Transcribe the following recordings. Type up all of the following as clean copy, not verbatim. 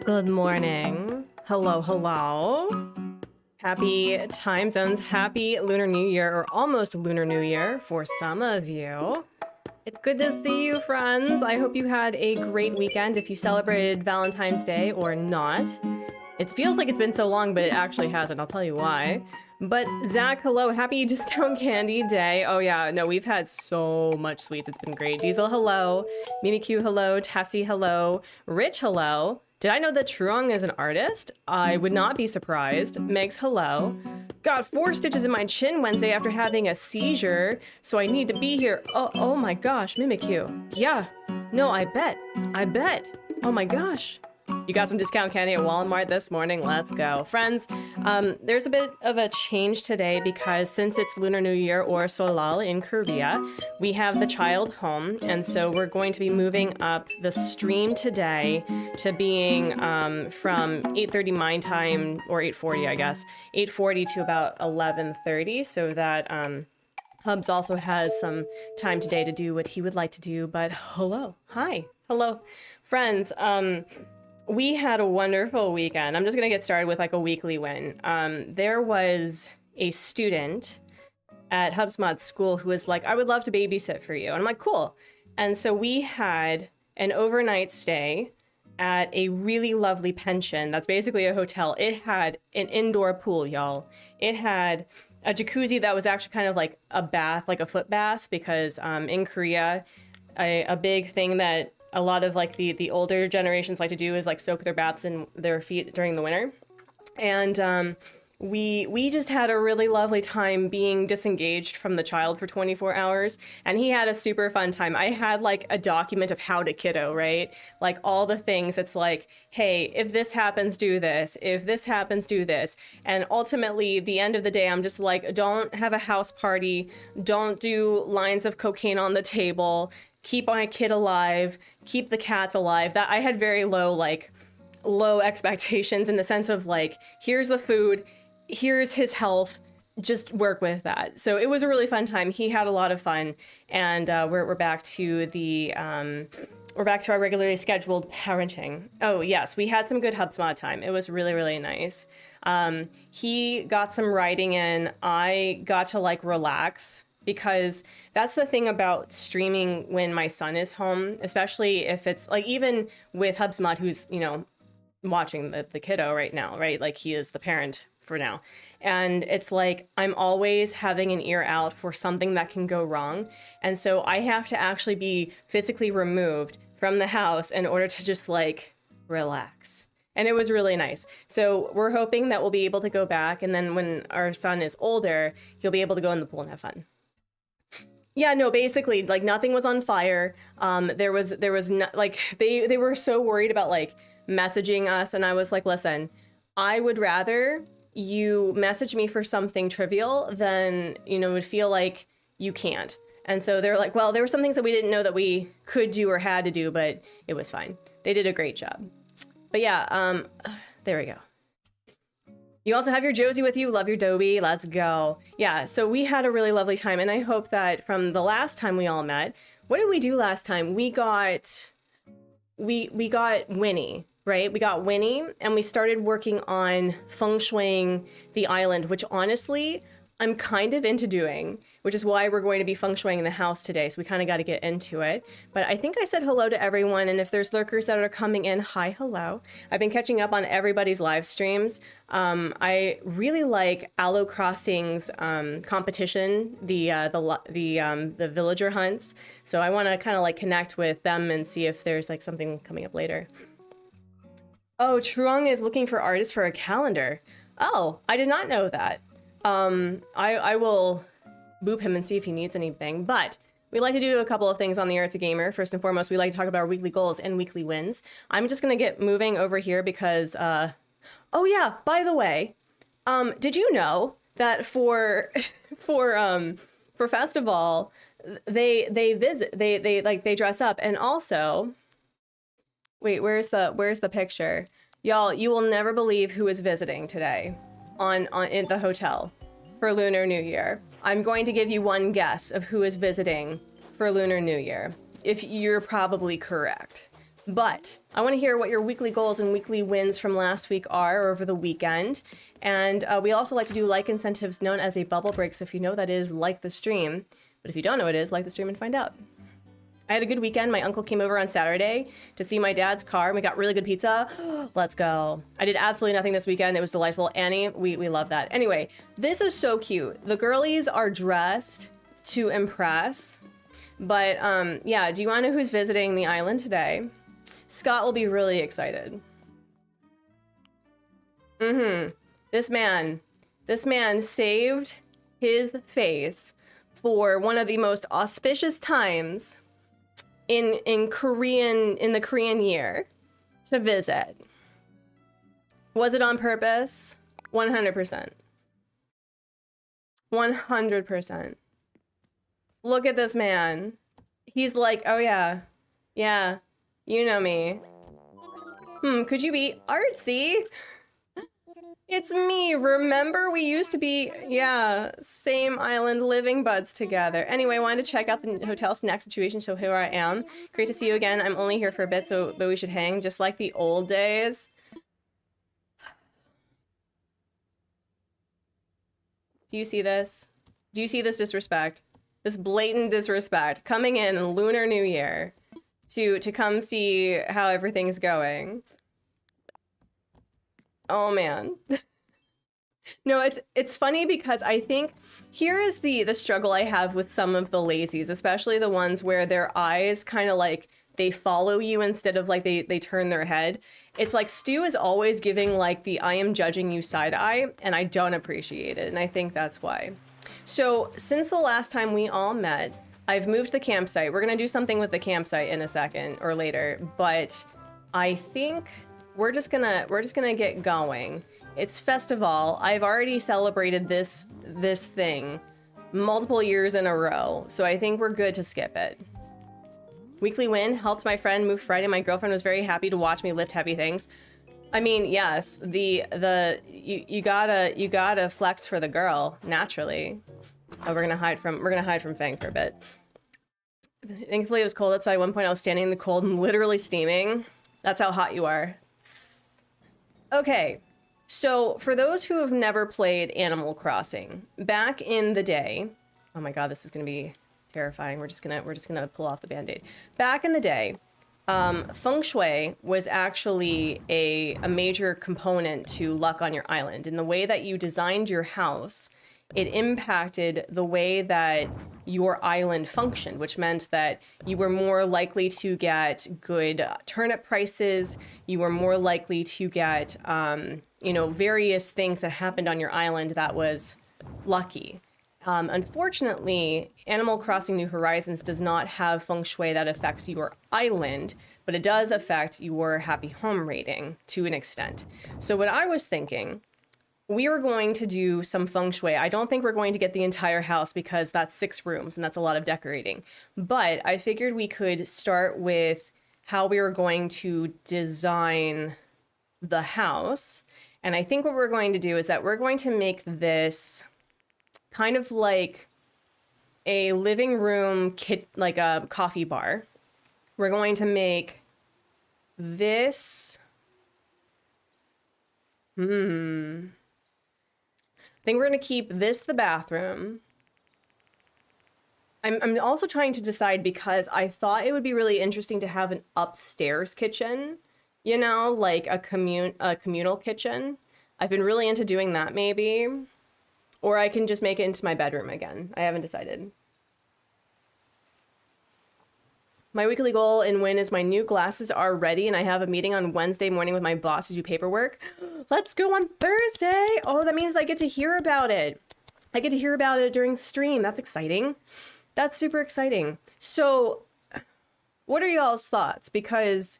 Good morning. Hello, hello. Happy time zones. Happy Lunar New Year, or almost Lunar New Year for some of you. It's good to see you, friends. I hope you had a great weekend if you celebrated Valentine's Day or not. It feels like it's been so long, but it actually hasn't. I'll tell you why. But Zach, hello. Happy Discount Candy Day. Oh yeah, no, we've had so much sweets. It's been great. Diesel, hello. Mimikyu, hello. Tessie, hello. Rich, hello. Did I know that Truong is an artist? I would not be surprised. Megs, hello. Got 4 stitches in my chin Wednesday after having a seizure, so I need to be here. Oh my gosh, Mimikyu. Yeah. No, I bet. Oh my gosh. You got some discount candy at Walmart this morning. Let's go. Friends, there's a bit of a change today because since it's Lunar New Year or Seollal in Korea, we have the child home. And so we're going to be moving up the stream today to being from 8:30 my time, or 8:40, I guess, 8:40 to about 11:30, so that Hubs also has some time today to do what he would like to do. But hello. Hi. Hello. Friends, We had a wonderful weekend. I'm just gonna get started with like a weekly win. There was a student at HubSpot's school who was like, I would love to babysit for you. And I'm like, cool. And so we had an overnight stay at a really lovely pension. That's basically a hotel. It had an indoor pool, y'all. It had a jacuzzi that was actually kind of like a bath, like a foot bath, because in Korea, a big thing that a lot of like the older generations like to do is like soak their baths in their feet during the winter. And we just had a really lovely time being disengaged from the child for 24 hours, and he had a super fun time. I had like a document of how to kiddo, right? Like all the things. It's like, hey, if this happens, do this. If this happens, do this. And ultimately, the end of the day, I'm just like, don't have a house party. Don't do lines of cocaine on the table. Keep my kid alive. Keep the cats alive. That I had very low expectations in the sense of like, here's the food, here's his health, just work with that. So it was a really fun time. He had a lot of fun, and we're back to the we're back to our regularly scheduled parenting. Oh yes, we had some good HubSpot time. It was really, really nice. He got some writing in. I got to like relax, because that's the thing about streaming when my son is home, especially if it's like, even with HubSpot, who's, you know, watching the kiddo right now, right? Like he is the parent for now. And it's like, I'm always having an ear out for something that can go wrong. And so I have to actually be physically removed from the house in order to just like relax. And it was really nice. So we're hoping that we'll be able to go back. And then when our son is older, he'll be able to go in the pool and have fun. Yeah, no, basically, like nothing was on fire. There was not like they were so worried about like messaging us, and I was like, listen, I would rather you message me for something trivial than, you know, would feel like you can't. And so they're like, well, there were some things that we didn't know that we could do or had to do, but it was fine. They did a great job. But yeah, there we go. You also have your Josie with you. Love your Dobie. Let's go. Yeah, so we had a really lovely time, and I hope that from the last time we all met, what did we do last time? We got Winnie, right? We got Winnie, and we started working on feng shuiing the island, which honestly, I'm kind of into doing, which is why we're going to be feng shuiing the house today. So we kind of got to get into it. But I think I said hello to everyone. And if there's lurkers that are coming in, hi, hello. I've been catching up on everybody's live streams. I really like Aloe Crossing's competition, the villager hunts. So I want to kind of like connect with them and see if there's like something coming up later. Oh, Truong is looking for artists for a calendar. Oh, I did not know that. I will boop him and see if he needs anything, but we like to do a couple of things on the Artsy Gamer. First and foremost, we like to talk about our weekly goals and weekly wins. I'm just gonna get moving over here because, oh yeah, by the way, did you know that for festival, they dress up, and also, wait, where's the picture? Y'all, you will never believe who is visiting today in the hotel for Lunar New Year. I'm going to give you one guess of who is visiting for Lunar New Year, if you're probably correct. But I want to hear what your weekly goals and weekly wins from last week are over the weekend. And we also like to do like incentives known as a bubble break. So if you know that is, like the stream. But if you don't know what it is, like the stream and find out. I had a good weekend. My uncle came over on Saturday to see my dad's car, and we got really good pizza. Let's go. I did absolutely nothing this weekend. It was delightful. Annie, we love that. Anyway, this is so cute. The girlies are dressed to impress. But yeah, do you want to know who's visiting the island today? Scott will be really excited. This man saved his face for one of the most auspicious times in the Korean year to visit. Was it on purpose? 100%. 100%. Look at this man. He's like, oh yeah, you know me. Could you be artsy? It's me. Remember we used to be, yeah, same island living buds together. Anyway, I wanted to check out the hotel snack situation, so here I am. Great to see you again. I'm only here for a bit, but we should hang just like the old days. Do you see this? Do you see this disrespect? This blatant disrespect coming in Lunar New Year to come see how everything's going. Oh man. No, it's funny because I think here is the struggle I have with some of the lazies, especially the ones where their eyes kind of like they follow you instead of like they turn their head. It's like Stu is always giving like the I am judging you side eye, and I don't appreciate it, and I think that's why. So since the last time we all met, I've moved the campsite. We're gonna do something with the campsite in a second or later, but I think we're just gonna get going. It's Festival. I've already celebrated this thing multiple years in a row, so I think we're good to skip it. Weekly win, helped my friend move Friday. My girlfriend was very happy to watch me lift heavy things. I mean, yes, you gotta flex for the girl, naturally. Oh, we're gonna hide from Feng for a bit. Thankfully it was cold outside. At one point I was standing in the cold and literally steaming. That's how hot you are. Okay. So, for those who have never played Animal Crossing, back in the day, oh my god, this is gonna be terrifying. We're just gonna pull off the band-aid. Back in the day, Feng Shui was actually a major component to luck on your island. In the way that you designed your house, it impacted the way that your island functioned, which meant that you were more likely to get good turnip prices. You were more likely to get, you know, various things that happened on your island that was lucky. Unfortunately, Animal Crossing New Horizons does not have feng shui that affects your island, but it does affect your happy home rating to an extent. So what I was thinking, we are going to do some feng shui. I don't think we're going to get the entire house because that's 6 rooms and that's a lot of decorating. But I figured we could start with how we were going to design the house. And I think what we're going to do is that we're going to make this kind of like a living room kit, like a coffee bar. We're going to make this. I think we're going to keep this the bathroom. I'm also trying to decide because I thought it would be really interesting to have an upstairs kitchen, you know, like a communal kitchen. I've been really into doing that maybe. Or I can just make it into my bedroom again. I haven't decided. My weekly goal in Win is my new glasses are ready and I have a meeting on Wednesday morning with my boss to do paperwork. Let's go on Thursday. Oh, that means I get to hear about it. I get to hear about it during stream. That's exciting. That's super exciting. So what are y'all's thoughts? Because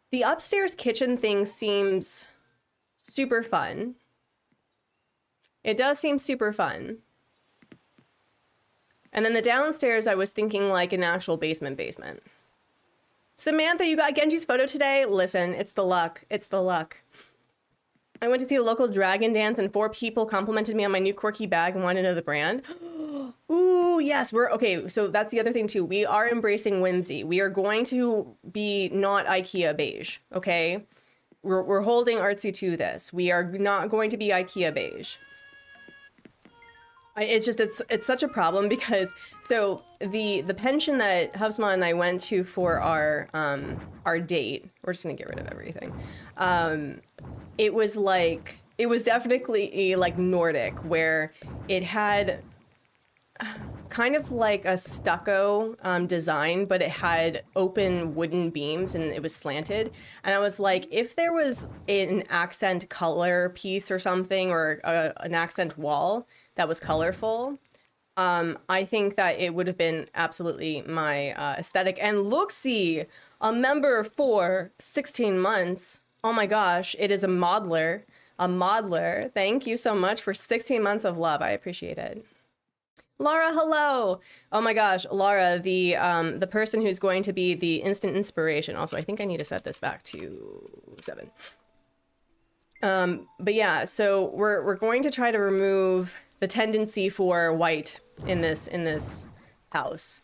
the upstairs kitchen thing seems super fun. It does seem super fun. And then the downstairs, I was thinking like an actual basement. Samantha, you got Genji's photo today? Listen, it's the luck. It's the luck. I went to see a local dragon dance and 4 people complimented me on my new quirky bag and wanted to know the brand. Ooh, yes, okay, so that's the other thing too. We are embracing whimsy. We are going to be not IKEA beige, okay? We're holding Artsy to this. We are not going to be IKEA beige. It's such a problem because so the pension that Hubsma and I went to for our date, we're just gonna get rid of everything. It was definitely like Nordic, where it had kind of like a stucco design, but it had open wooden beams and it was slanted. And I was like, if there was an accent color piece or something, or an accent wall that was colorful, I think that it would have been absolutely my aesthetic. And look-see, a member for 16 months. Oh my gosh, it is a modeler. A modeler. Thank you so much for 16 months of love. I appreciate it. Laura, hello. Oh my gosh, Laura, the person who's going to be the instant inspiration. Also, I think I need to set this back to 7. But yeah, so we're going to try to remove the tendency for white in this house.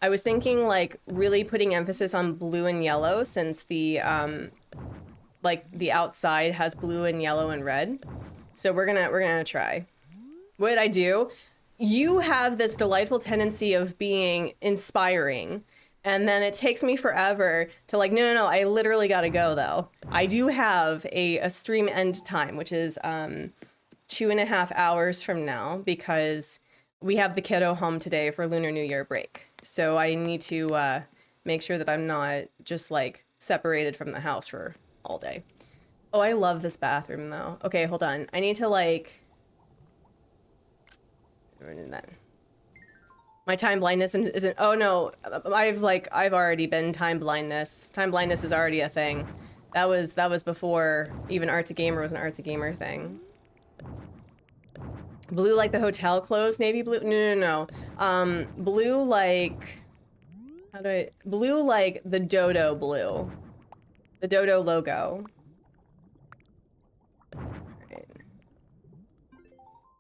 I was thinking like really putting emphasis on blue and yellow since the like the outside has blue and yellow and red. So we're gonna try. What did I do? You have this delightful tendency of being inspiring, and then it takes me forever to like, no, I literally gotta go though. I do have a stream end time, which is 2.5 hours from now because we have the kiddo home today for Lunar New Year break. So I need to make sure that I'm not just like separated from the house for all day. Oh, I love this bathroom though. Okay, hold on. I need to like... My time blindness isn't... Oh no, I've already been time blindness. Time blindness is already a thing. That was before even Artsy Gamer was an Artsy Gamer thing. Blue like the hotel clothes, navy blue? No. Blue like... How do I... Blue like the dodo blue. The dodo logo.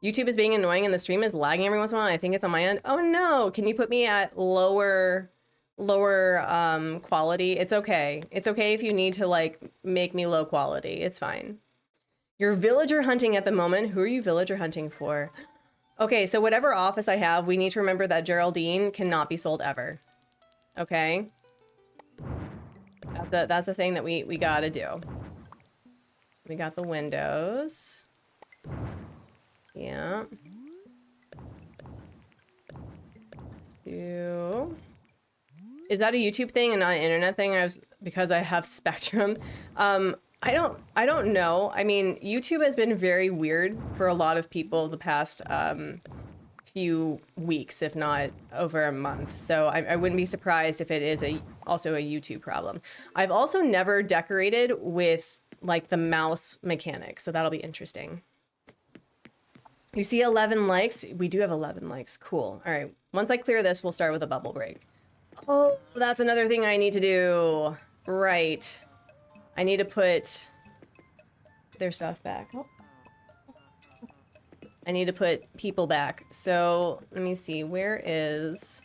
YouTube is being annoying and the stream is lagging every once in a while. I think it's on my end. Oh no, can you put me at lower quality? It's okay. It's okay if you need to like make me low quality. It's fine. You're villager hunting at the moment. Who are you villager hunting for? Okay, so whatever office I have, we need to remember that Geraldine cannot be sold ever. Okay? That's a thing that we gotta do. We got the windows. Yeah. Let's do... Is that a YouTube thing and not an internet thing? Because I have Spectrum. I don't know. I mean, YouTube has been very weird for a lot of people the past few weeks, if not over a month. So I wouldn't be surprised if it is also a YouTube problem. I've also never decorated with like the mouse mechanic, so that'll be interesting. You see 11 likes? We do have 11 likes. Cool. All right. Once I clear this, we'll start with a bubble break. Oh, that's another thing I need to do. Right. I need to put their stuff back. Oh. I need to put people back. So let me see. Where is...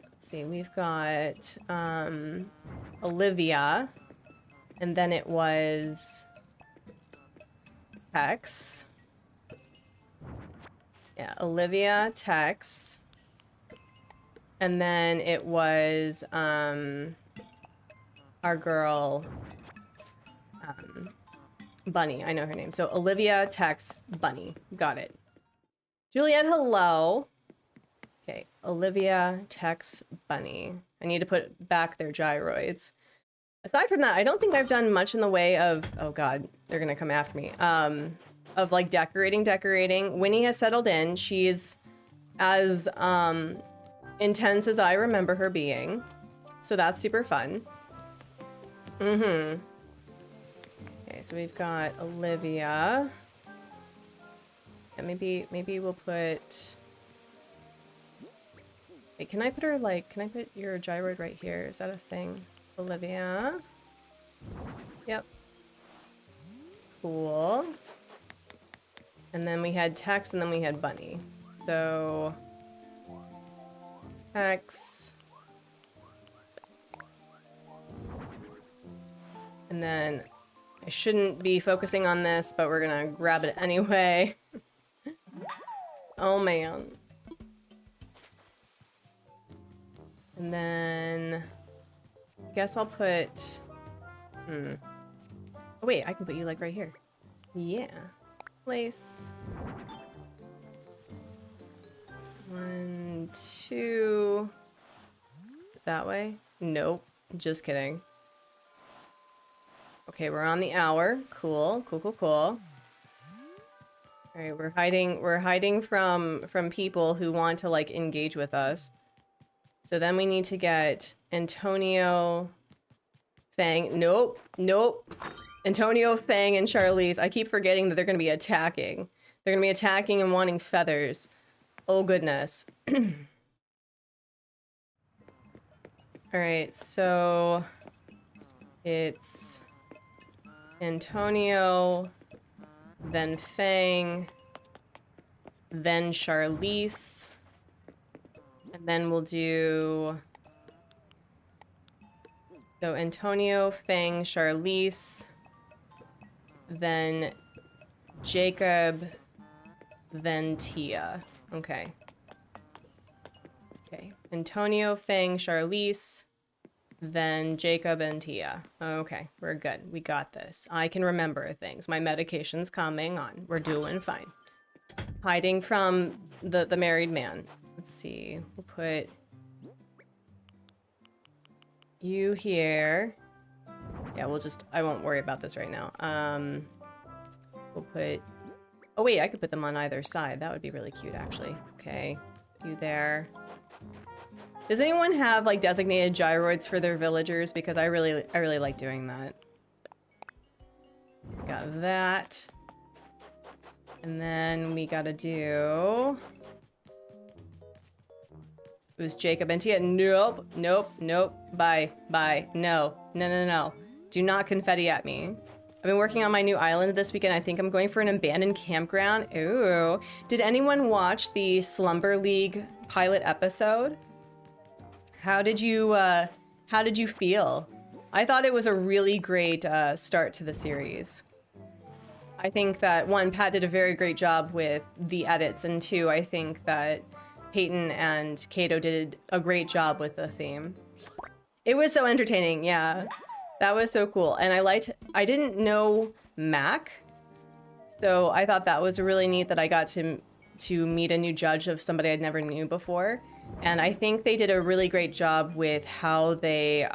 Let's see. We've got Olivia. And then it was... Tex. Yeah, Olivia, Tex. And then it was our girl Bunny. I know her name. So Olivia, Tex, Bunny. Got it. Juliet, hello. Okay, Olivia, Tex, Bunny. I need to put back their gyroids. Aside from that, I don't think I've done much in the way of... Oh god, they're gonna come after me. Of like decorating. Winnie has settled in. She's as intense as I remember her being. So that's super fun. Okay, so we've got Olivia. Yeah, maybe we'll put... Wait, can I put her like... Can I put your gyroid right here? Is that a thing? Olivia. Yep. Cool. And then we had Tex, and then we had Bunny. So... Tex. And then... I shouldn't be focusing on this, but we're gonna grab it anyway. Oh man. And then... I guess I'll put... Oh wait, I can put you like right here. Yeah. Place. 1, 2... That way? Nope. Just kidding. Okay, we're on the hour. Cool. All right, we're hiding from people who want to like engage with us. So then we need to get Antonio, Feng. Nope. Antonio, Feng, and Charlize. I keep forgetting that they're gonna be attacking. They're gonna be attacking and wanting feathers. Oh goodness. All right, so it's Antonio, then Feng, then Charlize, and then we'll do... So Antonio, Feng, Charlize, then Jacob, then Tia. Okay. Okay. Antonio, Feng, Charlize, then Jacob and Tia. Okay, we're good. We got this. I can remember things. My medication's coming on. We're doing fine. Hiding from the married man. Let's see. We'll put you here. Yeah, we'll just... I won't worry about this right now. We'll put... Oh wait, I could put them on either side. That would be really cute, actually. Okay, you there. Does anyone have like designated gyroids for their villagers? Because I really like doing that. Got that. And then we gotta do... It was Jacob and Tia. Nope, nope, nope. Bye, bye. No, no, no, no. Do not confetti at me. I've been working on my new island this weekend. I think I'm going for an abandoned campground. Ooh. Did anyone watch the Slumber League pilot episode? How did you feel? I thought it was a really great start to the series. I think that, one, Pat did a very great job with the edits, and two, I think that Peyton and Kato did a great job with the theme. It was so entertaining, yeah. That was so cool. And I didn't know Mac, so I thought that was really neat that I got to meet a new judge of somebody I'd never knew before. And I think they did a really great job with how they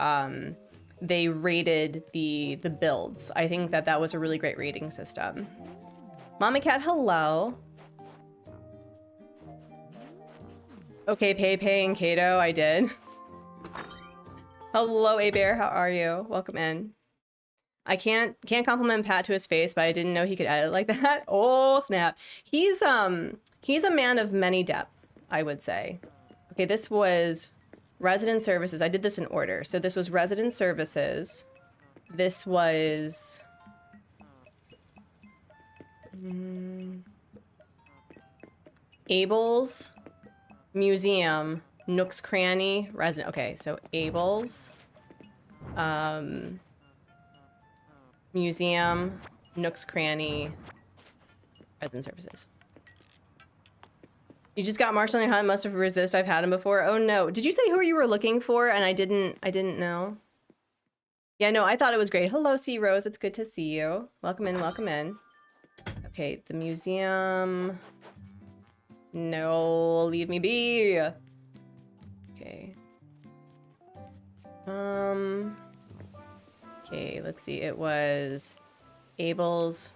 rated the builds. I think that was a really great rating system. Mama Cat, hello. Okay, Pepe and Kato, I did. Hello, A-Bear, how are you? Welcome in. I can't compliment Pat to his face, but I didn't know he could edit like that. Oh, snap. He's a man of many depths, I would say. Okay, this was resident services. I did this in order. So this was resident services. This was... Abel's Museum, Nook's Cranny, resident. Okay, so Abel's Museum, Nook's Cranny, resident services. You just got Marshall on your hunt, must have resist. I've had him before. Oh no. Did you say who you were looking for? And I didn't know. Yeah, no, I thought it was great. Hello, C Rose. It's good to see you. Welcome in, welcome in. Okay, the museum. No, leave me be. Okay. Okay, let's see. It was Abel's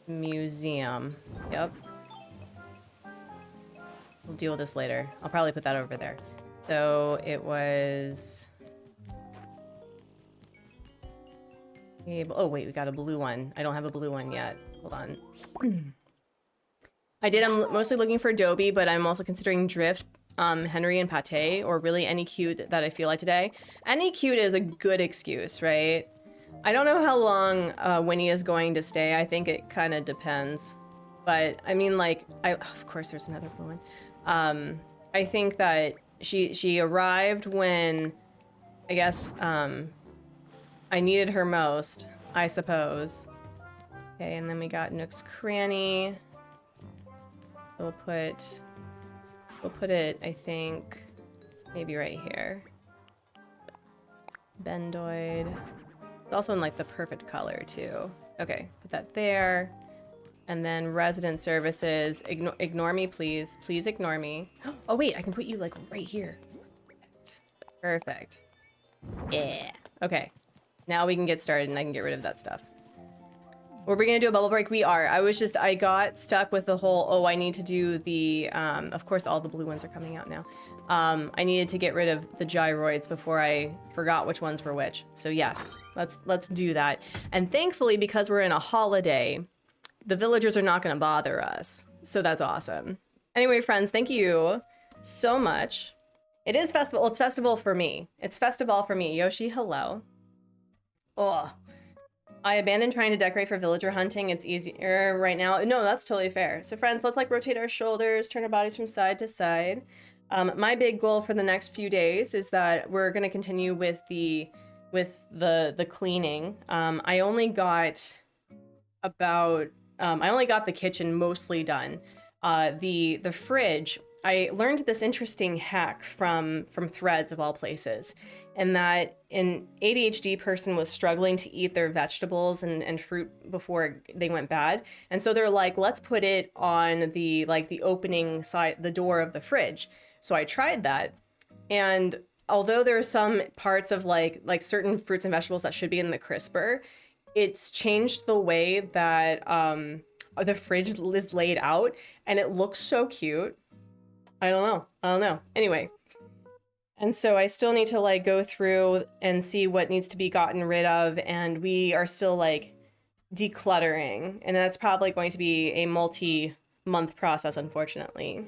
Museum. Yep. We'll deal with this later. I'll probably put that over there. So it was... Abel. Oh wait, we got a blue one. I don't have a blue one yet. Hold on. I'm mostly looking for Adobe, but I'm also considering Drift, Henry, and Pate, or really any cute that I feel like today. Any cute is a good excuse, right? I don't know how long Winnie is going to stay. I think it kind of depends. But I mean, like, of course there's another blue one. I think that she arrived when, I guess, I needed her most, I suppose. Okay, and then we got Nook's Cranny. So we'll put it, I think, maybe right here. Bendoid. It's also in like the perfect color too. Okay, put that there. And then resident services. Ignore me, please. Please ignore me. Oh wait, I can put you like right here. Perfect. Yeah. Okay. Now we can get started and I can get rid of that stuff. Were we gonna do a bubble break? We are. I got stuck with the whole, oh, I need to do the, of course all the blue ones are coming out now. I needed to get rid of the gyroids before I forgot which ones were which. So yes, let's do that. And thankfully, because we're in a holiday, the villagers are not gonna bother us. So that's awesome. Anyway, friends, thank you so much. It is festival, well, it's festival for me. It's festival for me. Yoshi, hello. Oh. I abandoned trying to decorate for villager hunting. It's easier right now. No, that's totally fair. So friends, let's like rotate our shoulders, turn our bodies from side to side. My big goal for the next few days is that we're going to continue with the cleaning. I only got the kitchen mostly done. The fridge, I learned this interesting hack from Threads of all places, and that an ADHD person was struggling to eat their vegetables and fruit before they went bad. And so they're like, let's put it on the opening side, the door of the fridge. So I tried that. And although there are some parts of like certain fruits and vegetables that should be in the crisper, it's changed the way that the fridge is laid out, and it looks so cute. I don't know. Anyway. And so I still need to like go through and see what needs to be gotten rid of, and we are still like decluttering, and that's probably going to be a multi-month process, unfortunately.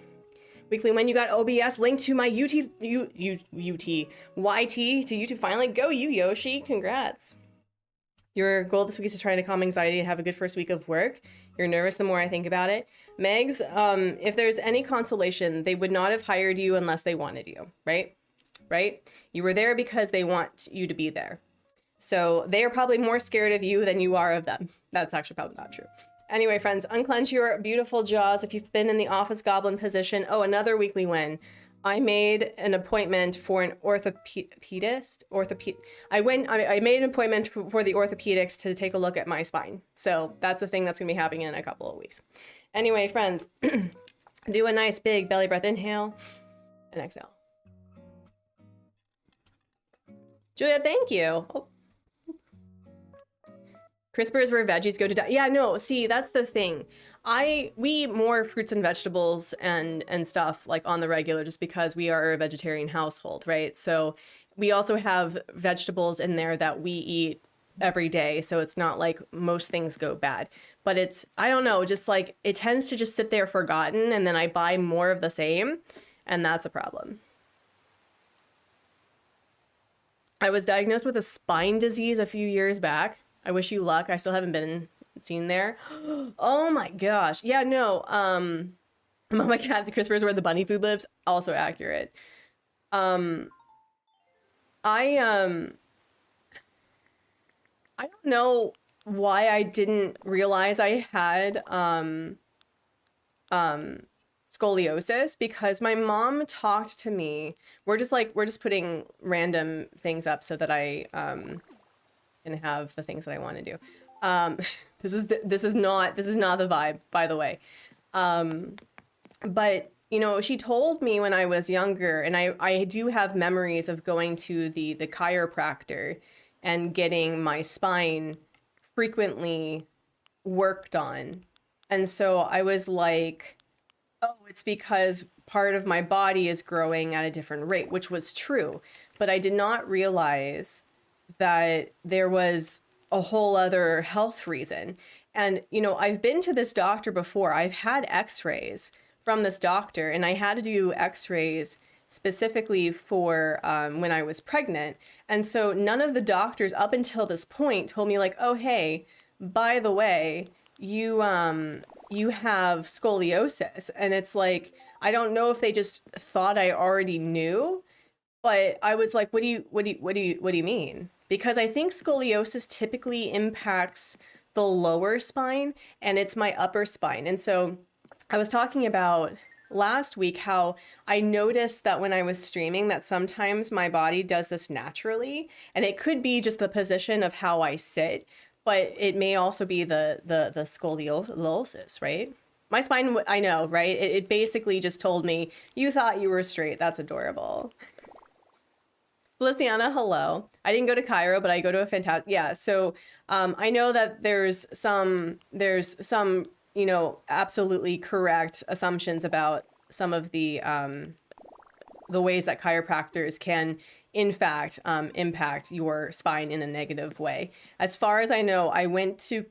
Weekly when you got OBS linked to my YT to YouTube finally. Go you, Yoshi. Congrats. Your goal this week is to try to calm anxiety and have a good first week of work. You're nervous the more I think about it. Megs, if there's any consolation, they would not have hired you unless they wanted you, right? Right? You were there because they want you to be there. So they are probably more scared of you than you are of them. That's actually probably not true. Anyway, friends, unclench your beautiful jaws if you've been in the office goblin position. Oh, another weekly win. I made an appointment for an orthopedist. I made an appointment for the orthopedics to take a look at my spine. So that's a thing that's gonna be happening in a couple of weeks. Anyway, friends, do a nice big belly breath inhale and exhale. Julia, thank you. Oh. CRISPR is where veggies go to die. Yeah, no, see, that's the thing. We eat more fruits and vegetables and stuff like on the regular just because we are a vegetarian household, right? So we also have vegetables in there that we eat every day. So it's not like most things go bad, but it's, I don't know, just like it tends to just sit there forgotten, and then I buy more of the same, and that's a problem. I was diagnosed with a spine disease a few years back. I wish you luck. I still haven't been seen there. Oh my gosh. Yeah, no. Mama Cat, the CRISPR is where the bunny food lives. Also accurate. I don't know why I didn't realize I had scoliosis, because my mom talked to me. We're just putting random things up so that I can have the things that I want to do. This is not the vibe, by the way. But you know, she told me when I was younger, and I do have memories of going to the chiropractor and getting my spine frequently worked on. And so I was like, oh, it's because part of my body is growing at a different rate, which was true. But I did not realize that there was a whole other health reason. And, you know, I've been to this doctor before. I've had x-rays from this doctor, and I had to do x-rays specifically for when I was pregnant. And so none of the doctors up until this point told me like, oh, hey, by the way, you have scoliosis. And it's like, I don't know if they just thought I already knew, but I was like, what do you mean? Because I think scoliosis typically impacts the lower spine, and it's my upper spine. And so I was talking about last week how I noticed that when I was streaming that sometimes my body does this naturally, and it could be just the position of how I sit, but it may also be the scoliosis, right? My spine, I know, right? It basically just told me, you thought you were straight. That's adorable. Feliciana, hello. I didn't go to Cairo, but I go to a fantastic, yeah. So I know that there's some, you know, absolutely correct assumptions about some of the ways that chiropractors can, in fact, impact your spine in a negative way. As far as I know, I went to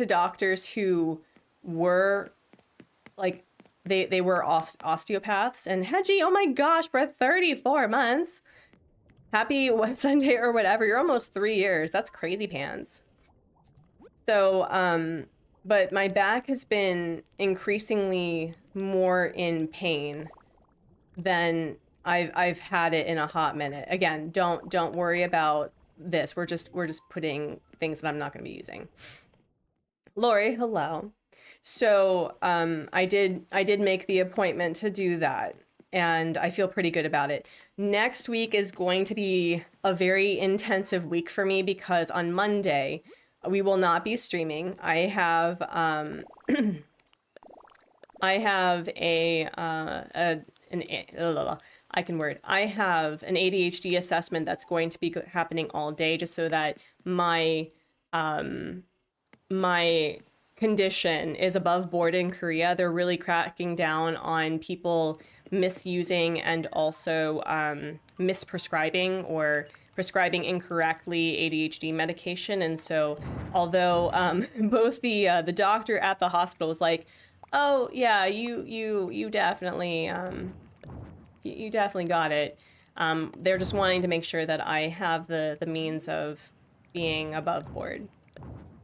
doctors who were like, they were osteopaths. And Hedgie, oh my gosh, for 34 months. Happy Sunday or whatever. You're almost 3 years. That's crazy pants. So, but my back has been increasingly more in pain than I've had it in a hot minute. Again, don't worry about this. We're just putting things that I'm not going to be using. Lori, hello. So, I did make the appointment to do that, and I feel pretty good about it. Next week is going to be a very intensive week for me because on Monday we will not be streaming. I have I can word. I have an ADHD assessment that's going to be happening all day, just so that my condition is above board in Korea. They're really cracking down on people misusing and also misprescribing or prescribing incorrectly ADHD medication. And so, although both the doctor at the hospital was like, "Oh yeah, you definitely you definitely got it," they're just wanting to make sure that I have the means of being above board.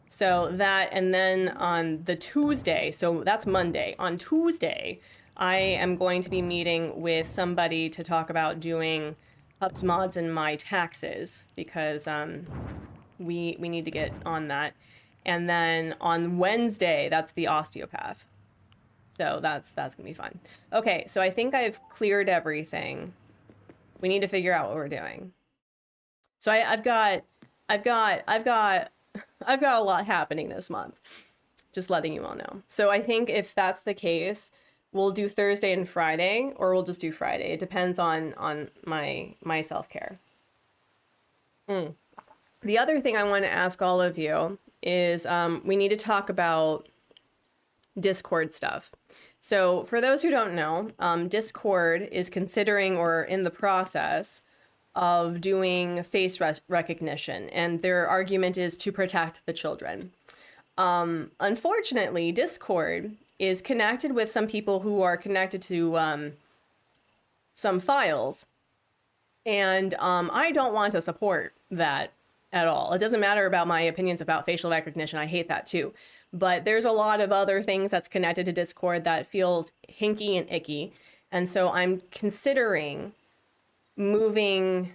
So that, and then on the Tuesday, so that's Monday. On Tuesday, I am going to be meeting with somebody to talk about doing ups mods in my taxes because we need to get on that. And then on Wednesday, that's the osteopath. So that's gonna be fun. Okay, so I think I've cleared everything. We need to figure out what we're doing. So I've got a lot happening this month. Just letting you all know. So I think if that's the case, we'll do Thursday and Friday, or we'll just do Friday. It depends on my self-care. The other thing I want to ask all of you is we need to talk about Discord stuff. So for those who don't know, Discord is considering or in the process of doing face recognition, and their argument is to protect the children. Unfortunately, Discord is connected with some people who are connected to some files, and I don't want to support that at all. It doesn't matter about my opinions about facial recognition. I hate that too. But there's a lot of other things that's connected to Discord that feels hinky and icky. And so I'm considering moving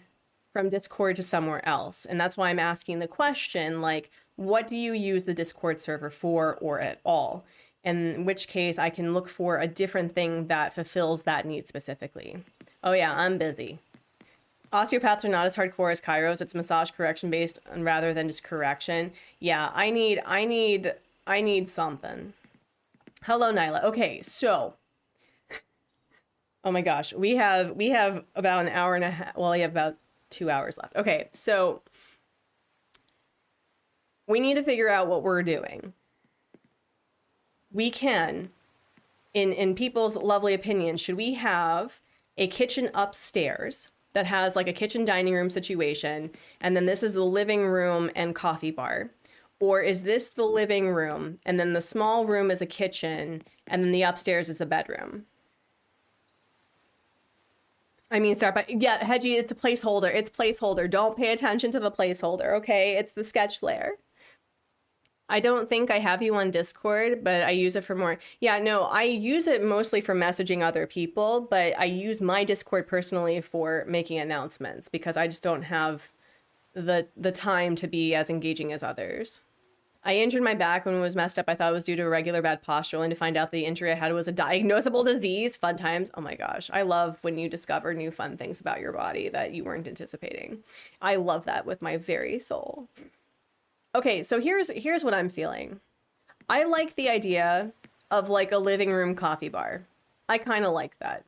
from Discord to somewhere else. And that's why I'm asking the question, like, what do you use the Discord server for or at all? In which case I can look for a different thing that fulfills that need specifically. Oh yeah, I'm busy. Osteopaths are not as hardcore as chiros. It's massage correction based rather than just correction. Yeah, I need something. Hello, Nyla. Okay, so oh my gosh, we have about an hour and a half. Well, we have about 2 hours left. Okay, so we need to figure out what we're doing. We can, in people's lovely opinion, should we have a kitchen upstairs that has like a kitchen dining room situation, and then this is the living room and coffee bar? Or is this the living room, and then the small room is a kitchen, and then the upstairs is a bedroom? I mean, start by, yeah, Hedgie, it's a placeholder. It's placeholder. Don't pay attention to the placeholder, okay? It's the sketch layer. I don't think I have you on Discord, but I use it for more. Yeah, no, I use it mostly for messaging other people, but I use my Discord personally for making announcements because I just don't have the time to be as engaging as others. I injured my back when it was messed up. I thought it was due to regular bad posture, only to find out the injury I had was a diagnosable disease. Fun times. Oh my gosh. I love when you discover new fun things about your body that you weren't anticipating. I love that with my very soul. Okay, so here's what I'm feeling. I like the idea of like a living room coffee bar. I kind of like that.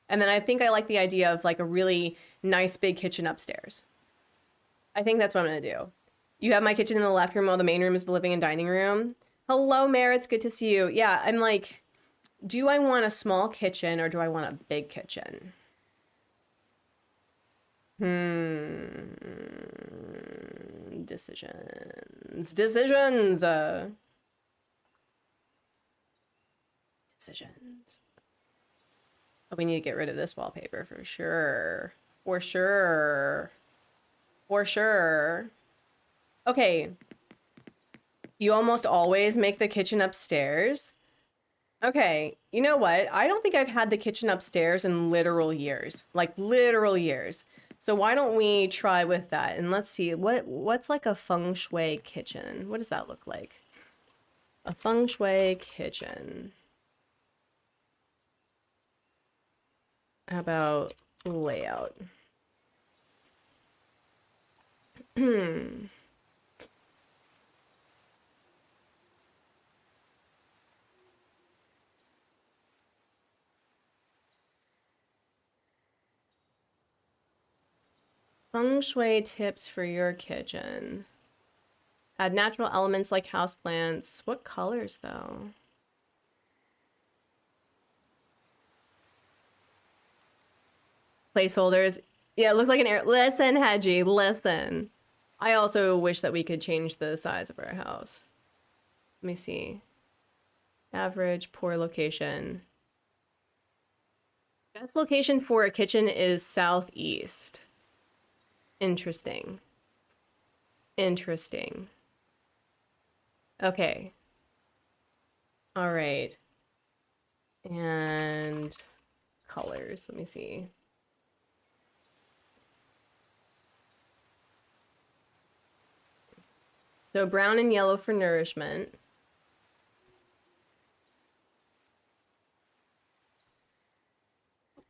And then I think I like the idea of like a really nice big kitchen upstairs. I think that's what I'm gonna do. You have my kitchen in the left room while the main room is the living and dining room. Hello, Mare, it's good to see you. Yeah, I'm like, do I want a small kitchen or do I want a big kitchen? Decisions. Decisions. Decisions. Oh, we need to get rid of this wallpaper for sure. For sure. For sure. Okay. You almost always make the kitchen upstairs. Okay, you know what? I don't think I've had the kitchen upstairs in literal years, like literal years. So why don't we try with that? And let's see, what's like a feng shui kitchen? What does that look like? A feng shui kitchen. How about layout? Feng shui tips for your kitchen. Add natural elements like houseplants. What colors though? Placeholders. Yeah, it looks like an air. Listen, Hedgie, listen. I also wish that we could change the size of our house. Let me see. Average, poor location. Best location for a kitchen is southeast. Interesting. Interesting. Okay. All right. And colors. Let me see. So brown and yellow for nourishment.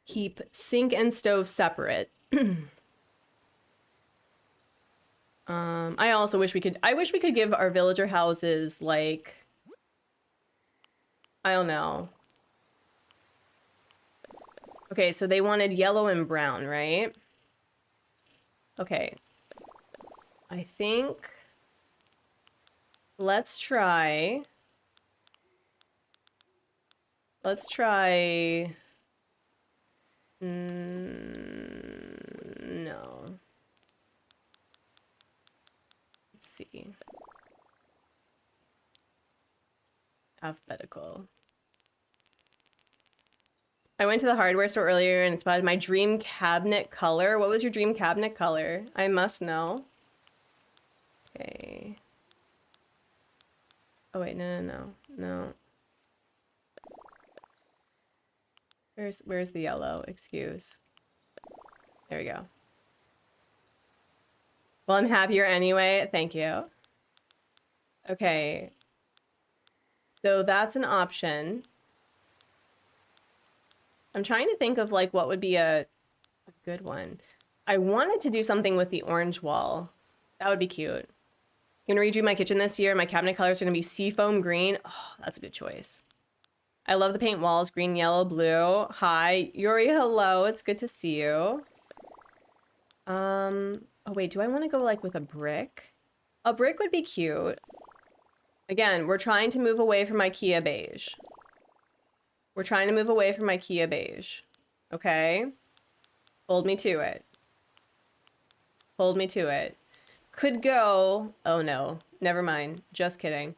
Keep sink and stove separate. I also wish we could, I wish we could give our villager houses like, I don't know. Okay, so they wanted yellow and brown, right? Okay. I think let's try no. Let's see. Alphabetical. I went to the hardware store earlier and spotted my dream cabinet color. What was your dream cabinet color? I must know. Okay. Oh wait, no. Where's the yellow? Excuse. There we go. Well, I'm happier anyway. Thank you. Okay. So that's an option. I'm trying to think of like what would be a good one. I wanted to do something with the orange wall. That would be cute. I'm gonna redo my kitchen this year. My cabinet colors are gonna be seafoam green. Oh, that's a good choice. I love the paint walls, green, yellow, blue. Hi, Yuri, hello. It's good to see you. Oh wait, do I want to go like with a brick? A brick would be cute. Again, we're trying to move away from IKEA beige. We're trying to move away from IKEA beige. Okay? Hold me to it. Hold me to it. Could go... Oh no. Never mind. Just kidding.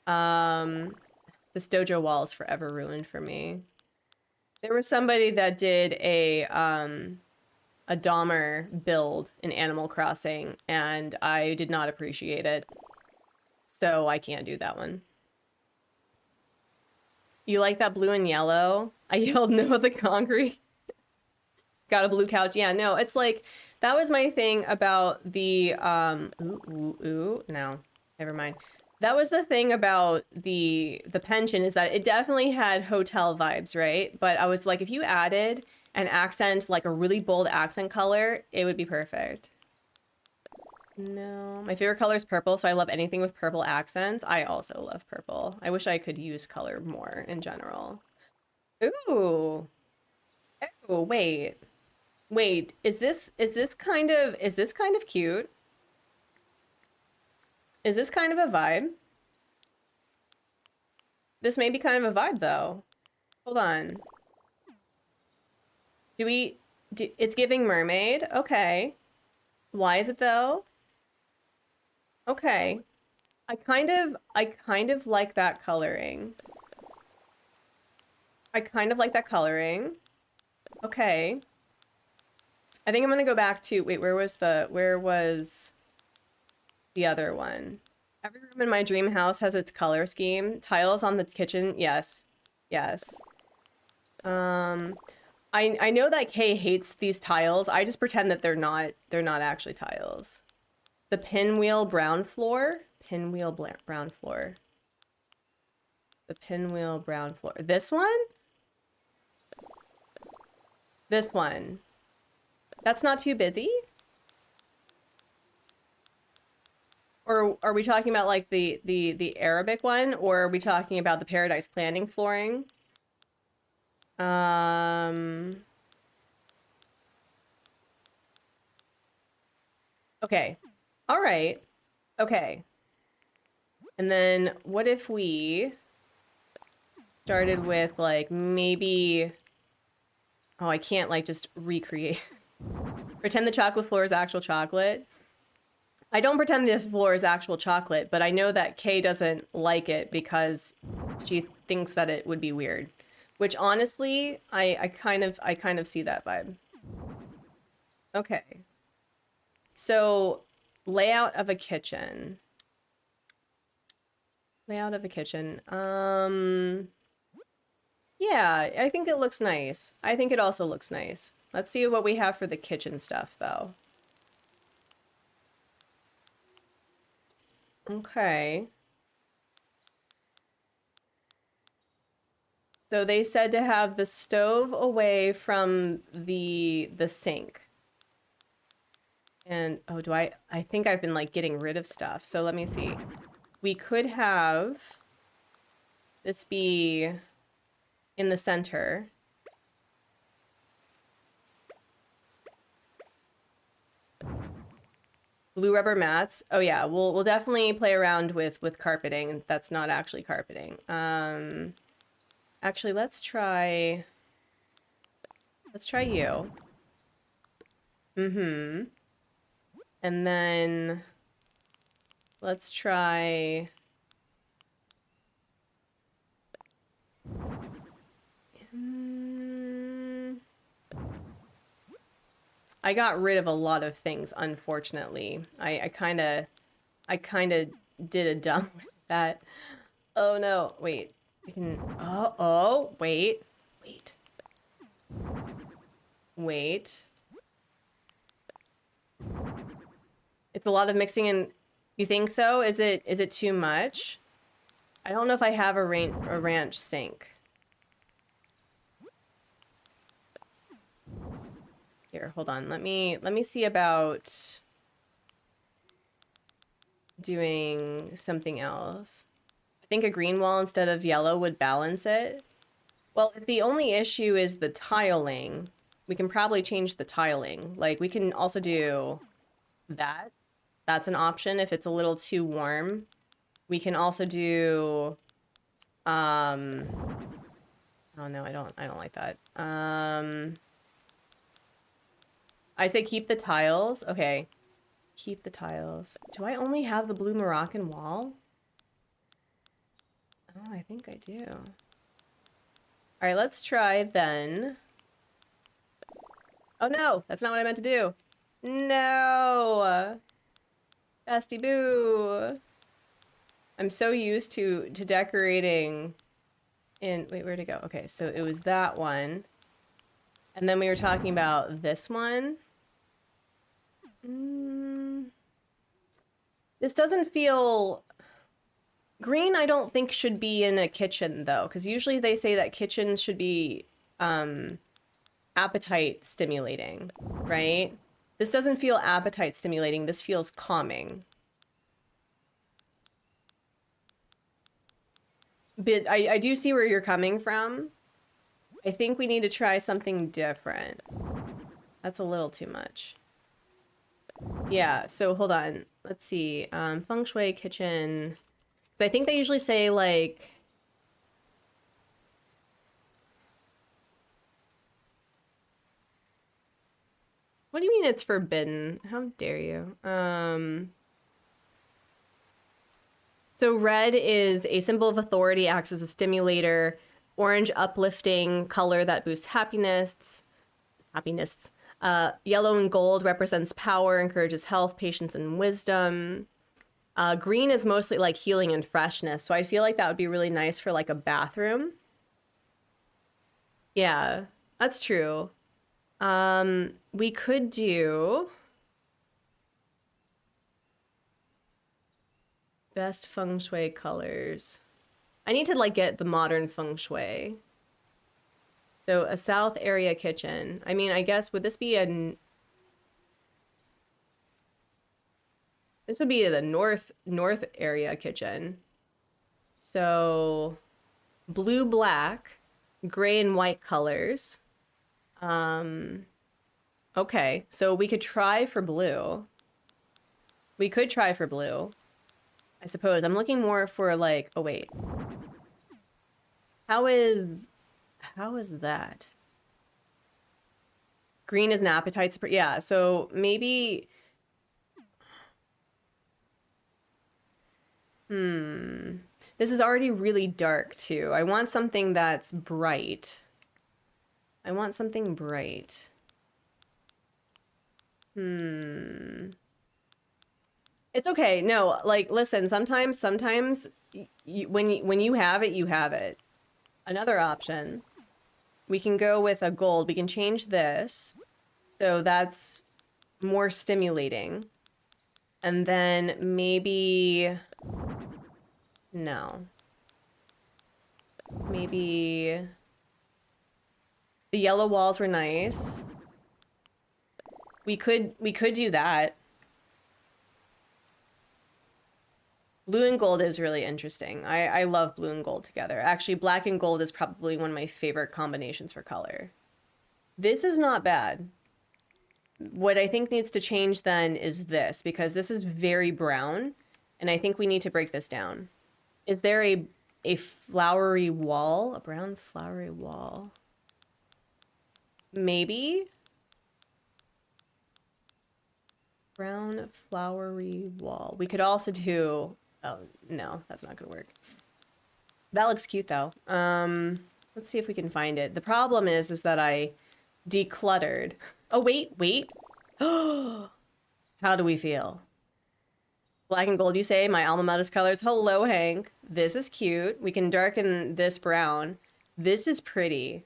This dojo wall is forever ruined for me. There was somebody that did a Dahmer build in Animal Crossing, and I did not appreciate it. So I can't do that one. You like that blue and yellow? I yelled no at the concrete. Got a blue couch. Yeah, no, it's like, that was my thing about the, no, never mind. That was the thing about the pension, is that it definitely had hotel vibes, right? But I was like, if you added an accent, like a really bold accent color, it would be perfect. No, my favorite color is purple, so I love anything with purple accents. I also love purple. I wish I could use color more in general. Ooh. Oh, wait. Wait, is this kind of cute? Is this kind of a vibe? This may be kind of a vibe though. Hold on. It's giving mermaid. Okay. Why is it though? Okay. I kind of like that coloring. I kind of like that coloring. Okay. I think I'm gonna go back to, wait, where was the other one? Every room in my dream house has its color scheme. Tiles on the kitchen, yes. Yes. I know that Kay hates these tiles. I just pretend that they're not actually tiles. The pinwheel brown floor. Pinwheel brown floor. The pinwheel brown floor. This one? This one. That's not too busy? Or are we talking about like the Arabic one, or are we talking about the Paradise Planning flooring? Okay. All right. Okay. And then what if we started with like maybe, oh, I can't like just recreate. Pretend the chocolate floor is actual chocolate. I don't pretend the floor is actual chocolate, but I know that Kay doesn't like it because she thinks that it would be weird. Which honestly, I kind of see that vibe. Okay. So, layout of a kitchen. Layout of a kitchen. Yeah, I think it looks nice. I think it also looks nice. Let's see what we have for the kitchen stuff, though. Okay. So they said to have the stove away from the sink. And oh, I think I've been like getting rid of stuff. So let me see. We could have this be in the center. Blue rubber mats. Oh yeah, we'll definitely play around with carpeting. That's not actually carpeting. Actually, let's try you. Mm-hmm. And then let's try I got rid of a lot of things, unfortunately. I kind of did a dumb with that. Oh no, wait. We can wait. Wait. It's a lot of mixing and you think so? Is it too much? I don't know if I have a ranch sink. Here, hold on. Let me see about doing something else. I think a green wall instead of yellow would balance it. Well, if the only issue is the tiling, we can probably change the tiling. Like, we can also do that. That's an option if it's a little too warm. We can also do, oh no, I don't like that. I say keep the tiles. Okay. Keep the tiles. Do I only have the blue Moroccan wall? Oh, I think I do. All right, let's try then. Oh no, that's not what I meant to do. No. Bestie boo. I'm so used to decorating in, wait, where'd it go? Okay, so it was that one. And then we were talking about this one. This doesn't feel... Green, I don't think should be in a kitchen, though, because usually they say that kitchens should be appetite stimulating, right? This doesn't feel appetite stimulating. This feels calming. But I do see where you're coming from. I think we need to try something different. That's a little too much. Yeah, so hold on. Let's see. Feng Shui kitchen. 'Cause I think they usually say like... What do you mean it's forbidden? How dare you? So red is a symbol of authority, acts as a stimulator. Orange, uplifting color that boosts happiness. Yellow and gold represents power, encourages health, patience, and wisdom. Green is mostly like healing and freshness, so I feel like that would be really nice for like a bathroom. Yeah, that's true. We could do best feng shui colors. I need to like get the modern feng shui. So a south area kitchen. I mean, I guess would this be this would be the north area kitchen. So blue, black, gray and white colors. Okay, so we could try for blue. We could try for blue. I suppose. I'm looking more for like, oh wait. How is that? Green is an appetite support. Yeah, so maybe this is already really dark too. I want something that's bright. I want something bright. It's okay. No, like listen, sometimes when you have it, you have it. Another option, we can go with a gold. We can change this. So that's more stimulating. And then maybe no. Maybe the yellow walls were nice. We could do that. Blue and gold is really interesting. I love blue and gold together. Actually, black and gold is probably one of my favorite combinations for color. This is not bad. What I think needs to change then is this, because this is very brown, and I think we need to break this down. Is there a flowery wall? A brown flowery wall? Maybe? Brown flowery wall. We could also do... Oh, no, that's not gonna work. That looks cute though. Let's see if we can find it. The problem is that I decluttered. Oh, wait. How do we feel? Black and gold, you say? My alma mater's colors. Hello, Hank. This is cute. We can darken this brown. This is pretty.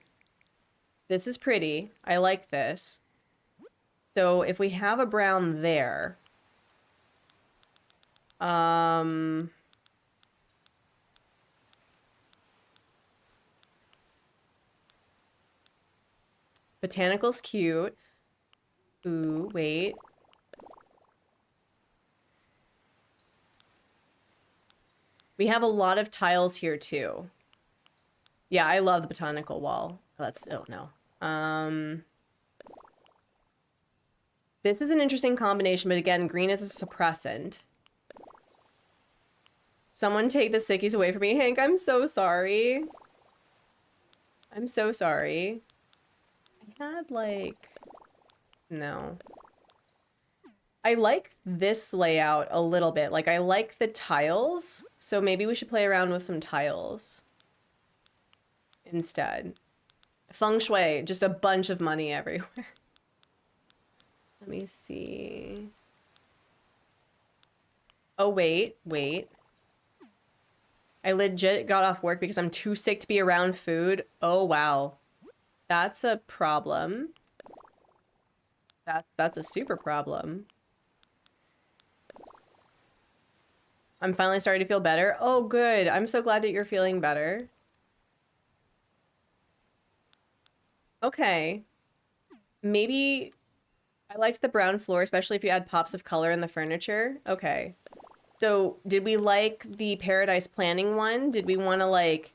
This is pretty. I like this. So if we have a brown there, botanical's cute. Ooh, wait. We have a lot of tiles here too. Yeah, I love the botanical wall. Oh no. This is an interesting combination, but again, green is a suppressant. Someone take the sickies away from me. Hank, I'm so sorry. I'm so sorry. I had like... No. I like this layout a little bit. Like, I like the tiles, so maybe we should play around with some tiles instead. Feng shui, just a bunch of money everywhere. Let me see. Oh, wait. I legit got off work because I'm too sick to be around food. Oh, wow. That's a problem. That's a super problem. I'm finally starting to feel better. Oh, good. I'm so glad that you're feeling better. Okay. Maybe I liked the brown floor, especially if you add pops of color in the furniture. Okay. So did we like the Paradise Planning one? Did we want to like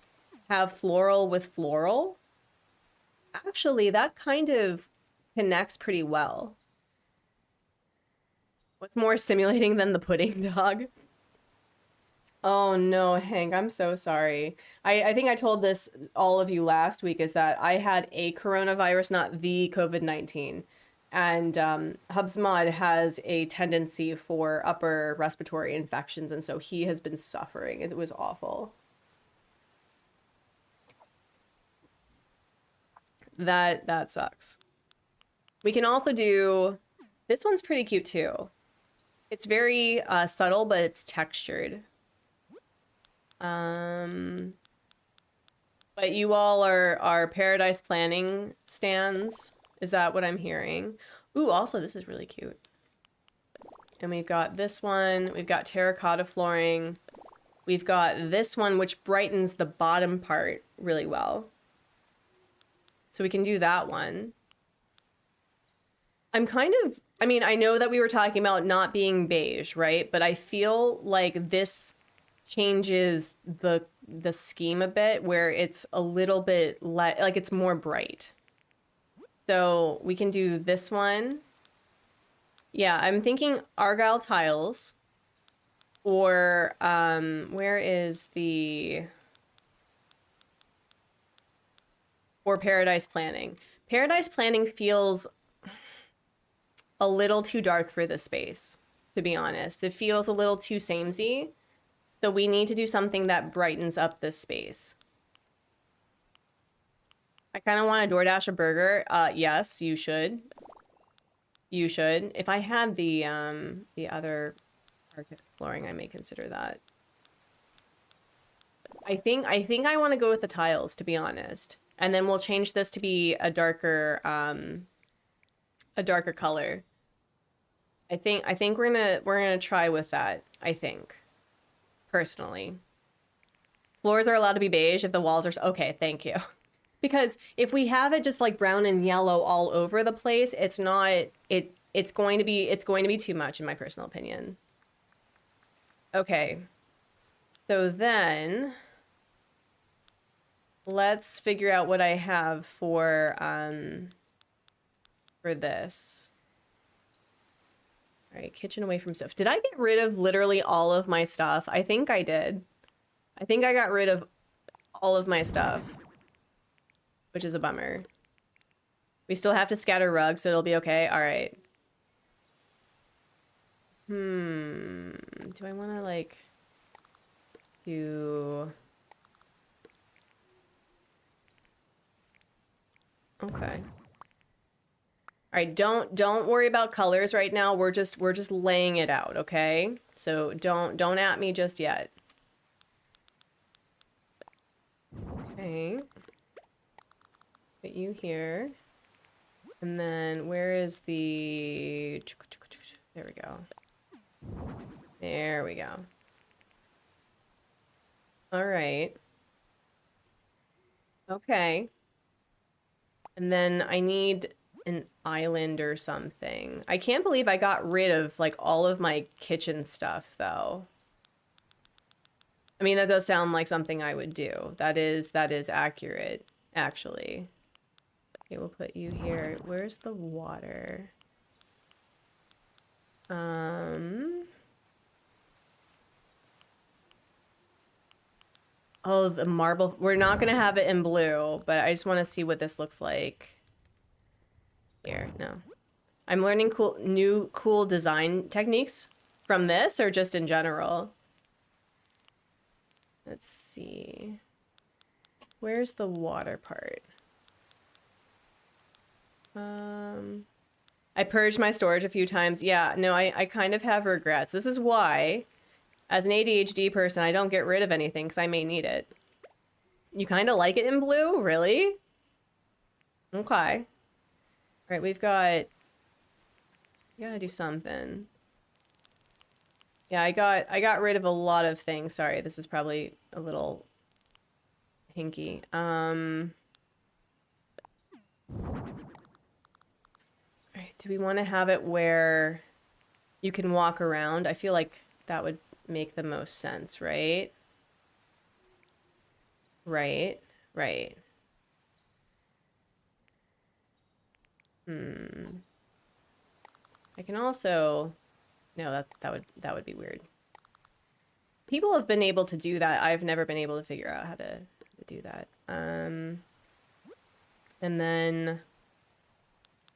have floral with floral? Actually, that kind of connects pretty well. What's more stimulating than the pudding dog? Oh no, Hank, I'm so sorry. I think I told this all of you last week is that I had a coronavirus, not the COVID-19. And Hubsmod has a tendency for upper respiratory infections, and so he has been suffering. It was awful. That sucks. We can also do... This one's pretty cute too. It's very subtle, but it's textured. But you all are paradise planning stands. Is that what I'm hearing? Ooh, also this is really cute. And we've got this one. We've got terracotta flooring. We've got this one, which brightens the bottom part really well. So we can do that one. I'm kind of, I mean, I know that we were talking about not being beige, right? But I feel like this changes the scheme a bit, where it's a little bit like it's more bright. So we can do this one. Yeah, I'm thinking Argyle tiles, or where is the, or paradise planning. Paradise planning feels a little too dark for this space, to be honest. It feels a little too samey. So we need to do something that brightens up this space. I kind of want to DoorDash a burger. Yes, you should. You should. If I had the other carpet flooring, I may consider that. I think I want to go with the tiles, to be honest. And then we'll change this to be a darker color. I think we're gonna try with that, I think. Personally. Floors are allowed to be beige if the walls are okay, thank you. Because if we have it just like brown and yellow all over the place, it's not it's going to be too much, in my personal opinion. Okay. So then let's figure out what I have for this. All right, kitchen away from stuff. Did I get rid of literally all of my stuff? I think I did. I think I got rid of all of my stuff, which is a bummer. We still have to scatter rugs, so it'll be okay. All right. Do I want to like do... Okay. All right, don't worry about colors right now. We're just laying it out, okay? So don't at me just yet. Okay. Put you here. And then where is the... There we go. There we go. All right. Okay. And then I need an island or something. I can't believe I got rid of like all of my kitchen stuff though. I mean, that does sound like something I would do. That is accurate, actually. Okay, we'll put you here. Where's the water? Oh, the marble. We're not gonna have it in blue, but I just want to see what this looks like. Here, no. I'm learning new cool design techniques from this, or just in general. Let's see. Where's the water part? I purged my storage a few times. Yeah, no, I kind of have regrets. This is why, as an ADHD person, I don't get rid of anything because I may need it. You kind of like it in blue? Really? Okay. All right, we've got... We gotta do something. Yeah, I got rid of a lot of things. Sorry, this is probably a little hinky. Alright, do we want to have it where you can walk around? I feel like that would make the most sense, right? Right. I can also... No, that would be weird. People have been able to do that. I've never been able to figure out how to do that. And then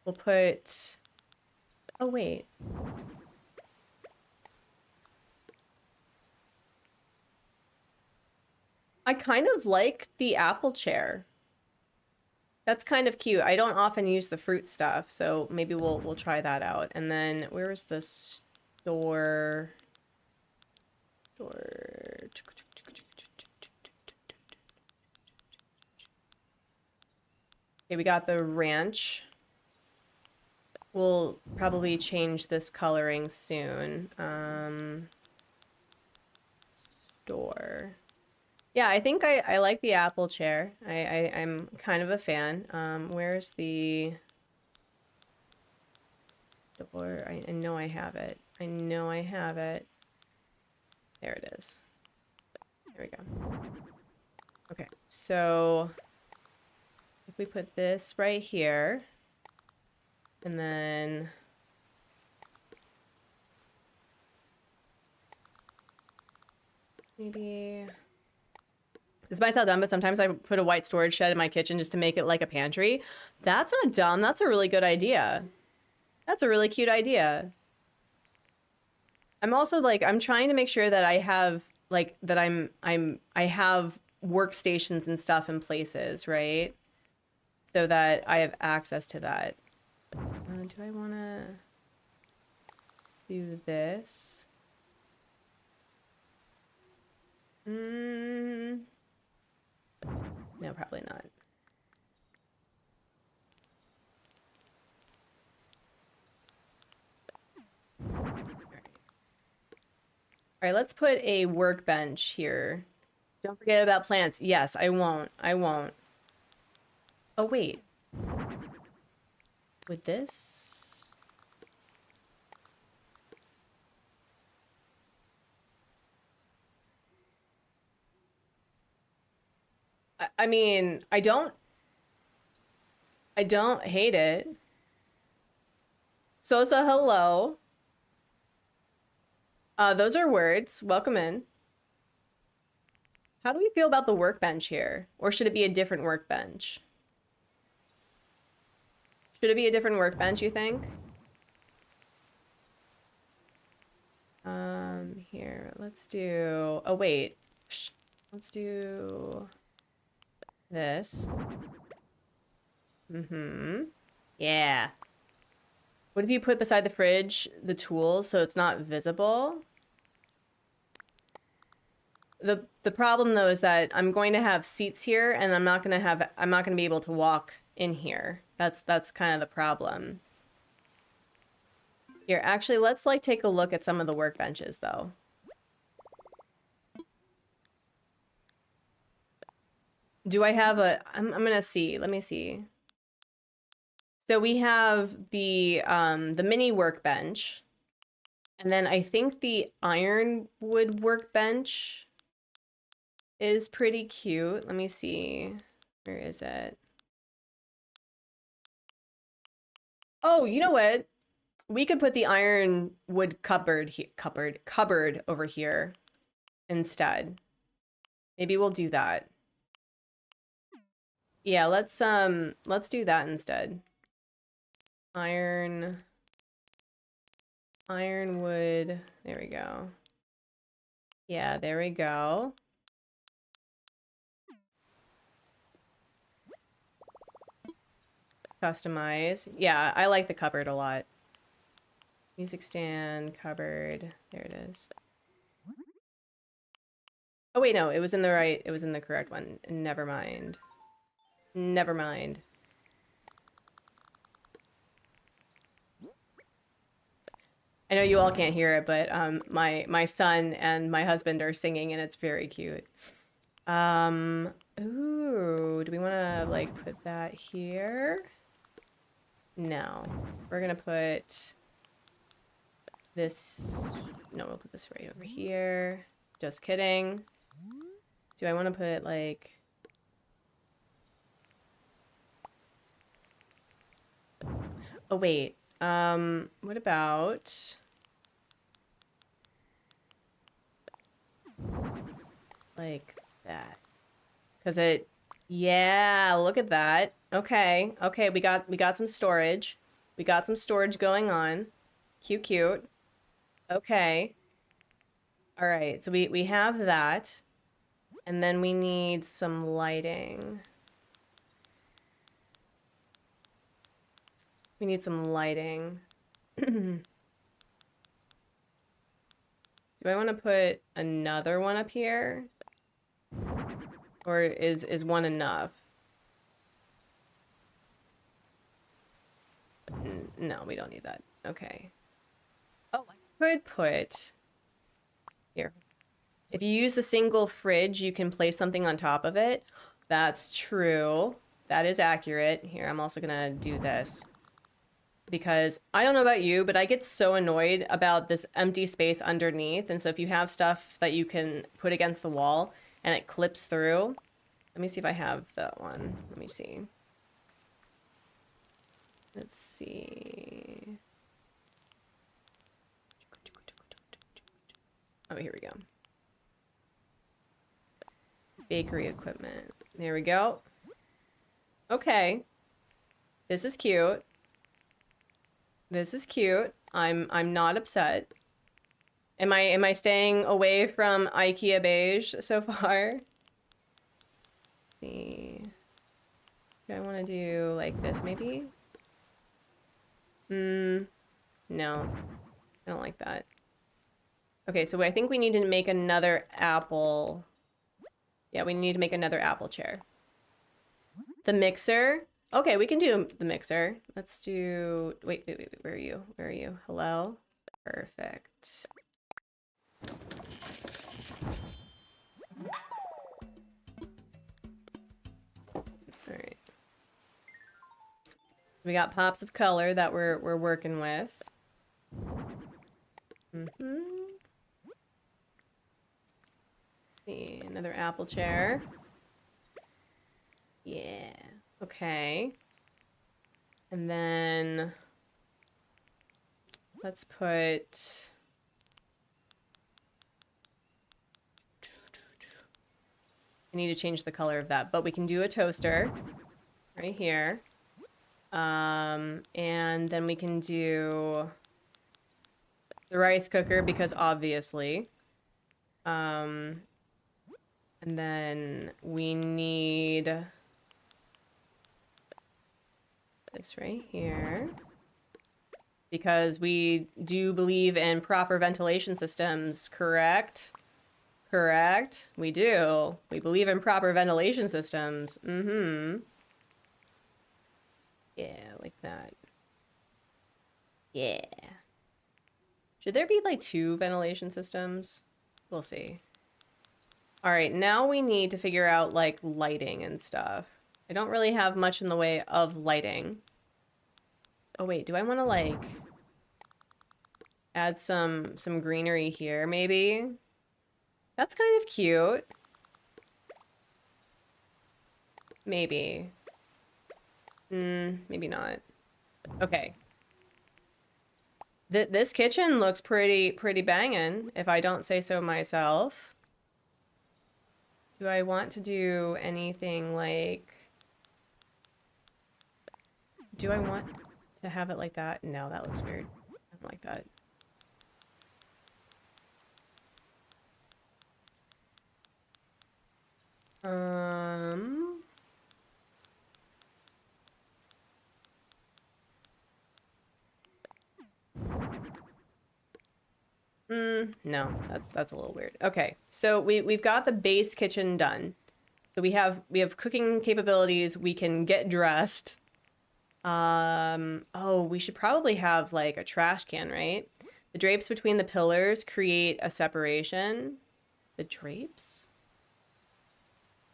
we'll put... Oh, wait. I kind of like the apple chair. That's kind of cute. I don't often use the fruit stuff, so maybe we'll try that out. And then where's the door. Okay, we got the ranch. We'll probably change this coloring soon. Door. Yeah, I think I like the apple chair. I'm kind of a fan. Where's the door? I know I have it. I know I have it. There it is. There we go. Okay, so if we put this right here, and then maybe this might sound dumb, but sometimes I put a white storage shed in my kitchen just to make it like a pantry. That's not dumb. That's a really good idea. That's a really cute idea. I'm also like, I'm trying to make sure that I have like that I have workstations and stuff in places, right? So that I have access to that. Do I want to do this? No, probably not. All right, let's put a workbench here. Don't forget about plants. Yes, I won't. I won't. Oh, wait. With this? I mean, I don't hate it. Sosa, hello. Those are words. Welcome in. How do we feel about the workbench here? Or should it be a different workbench? Should it be a different workbench, you think? Here, let's do... Oh, wait. Let's do this. Yeah. What if you put beside the fridge the tools so it's not visible? The problem though is that I'm going to have seats here and I'm not gonna be able to walk in here. That's kind of the problem. Here, actually let's like take a look at some of the workbenches though. Do I have a I'm gonna see. Let me see. So we have the mini workbench. And then I think the ironwood workbench is pretty cute. Let me see. Where is it? Oh, you know what? We could put the ironwood cupboard over here instead. Maybe we'll do that. Yeah, let's do that instead. Ironwood. There we go. Yeah, there we go. Customize. Yeah, I like the cupboard a lot. Music stand, cupboard. There it is. Oh wait, no, it was in the correct one. Never mind. Never mind. I know you all can't hear it, but my son and my husband are singing and it's very cute. Ooh, do we want to like put that here? No. We're gonna put this, no, we'll put this right over here. Just kidding. Do I want to put like, oh wait, what about like that? Because it, yeah, look at that. Okay, okay, we got some storage. We got some storage going on. Cute, cute. Okay. All right, so we have that. And then we need some lighting. We need some lighting. Do I want to put another one up here? Or is one enough? No, we don't need that. Okay. Oh, I could put... Here. If you use the single fridge, you can place something on top of it. That's true. That is accurate. Here, I'm also gonna do this. Because I don't know about you, but I get so annoyed about this empty space underneath. And so if you have stuff that you can put against the wall and it clips through. Let me see if I have that one. Let me see. Let's see. Oh, here we go. Bakery equipment. There we go. Okay. This is cute. This is cute. I'm not upset. Am I staying away from IKEA beige so far? Let's see. Do I want to do like this maybe? No. I don't like that. Okay, so I think we need to make another apple. Yeah, we need to make another apple chair. The mixer. Okay, we can do the mixer. Let's do... Wait. Where are you? Where are you? Hello? Perfect. Alright. We got pops of color that we're working with. See, another apple chair. Yeah. Okay. And then let's put... I need to change the color of that, but we can do a toaster right here. And then we can do the rice cooker because obviously. And then we need this right here because we do believe in proper ventilation systems, correct? Correct? We do. We believe in proper ventilation systems. Yeah, like that. Yeah. Should there be like 2 ventilation systems? We'll see. All right, now we need to figure out like lighting and stuff. I don't really have much in the way of lighting. Oh wait, do I want to like add some greenery here maybe? That's kind of cute. Maybe. Maybe not. Okay. This kitchen looks pretty banging, if I don't say so myself. Do I want to do anything like... Do I want to have it like that? No, that looks weird. I don't like that. No, that's a little weird. Okay, so we've got the base kitchen done. So we have cooking capabilities. We can get dressed. Oh, we should probably have like a trash can, right? The drapes between the pillars create a separation. The drapes?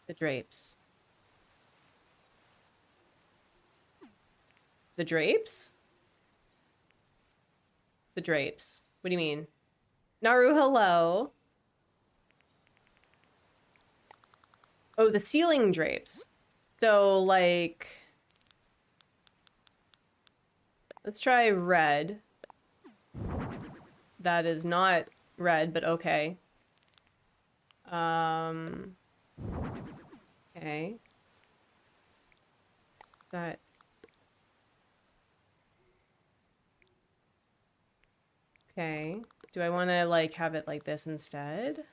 The drapes. The drapes? The drapes. What do you mean? Naru, hello. Oh, the ceiling drapes. So, like... Let's try red. That is not red, but okay. Okay. What's that? Okay. Do I want to, like, have it like this instead?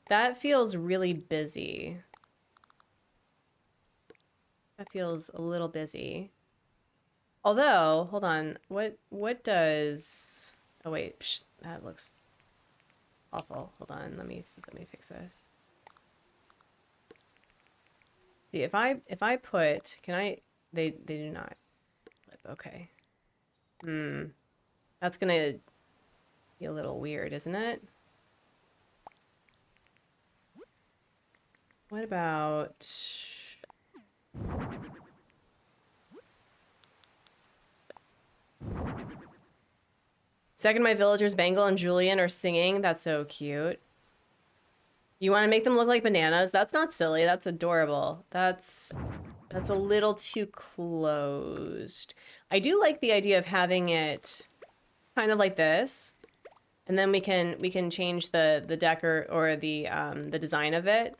That feels really busy. That feels a little busy. Although, hold on, what does? Oh wait, psh, that looks awful. Hold on, let me fix this. See, if I put, can I? They do not flip. Okay. That's gonna be a little weird, isn't it? What about? Second, my villagers Bangle and Julian are singing. That's so cute. You want to make them look like bananas? That's not silly. That's adorable. That's a little too closed. I do like the idea of having it kind of like this, and then we can change the decor or the design of it.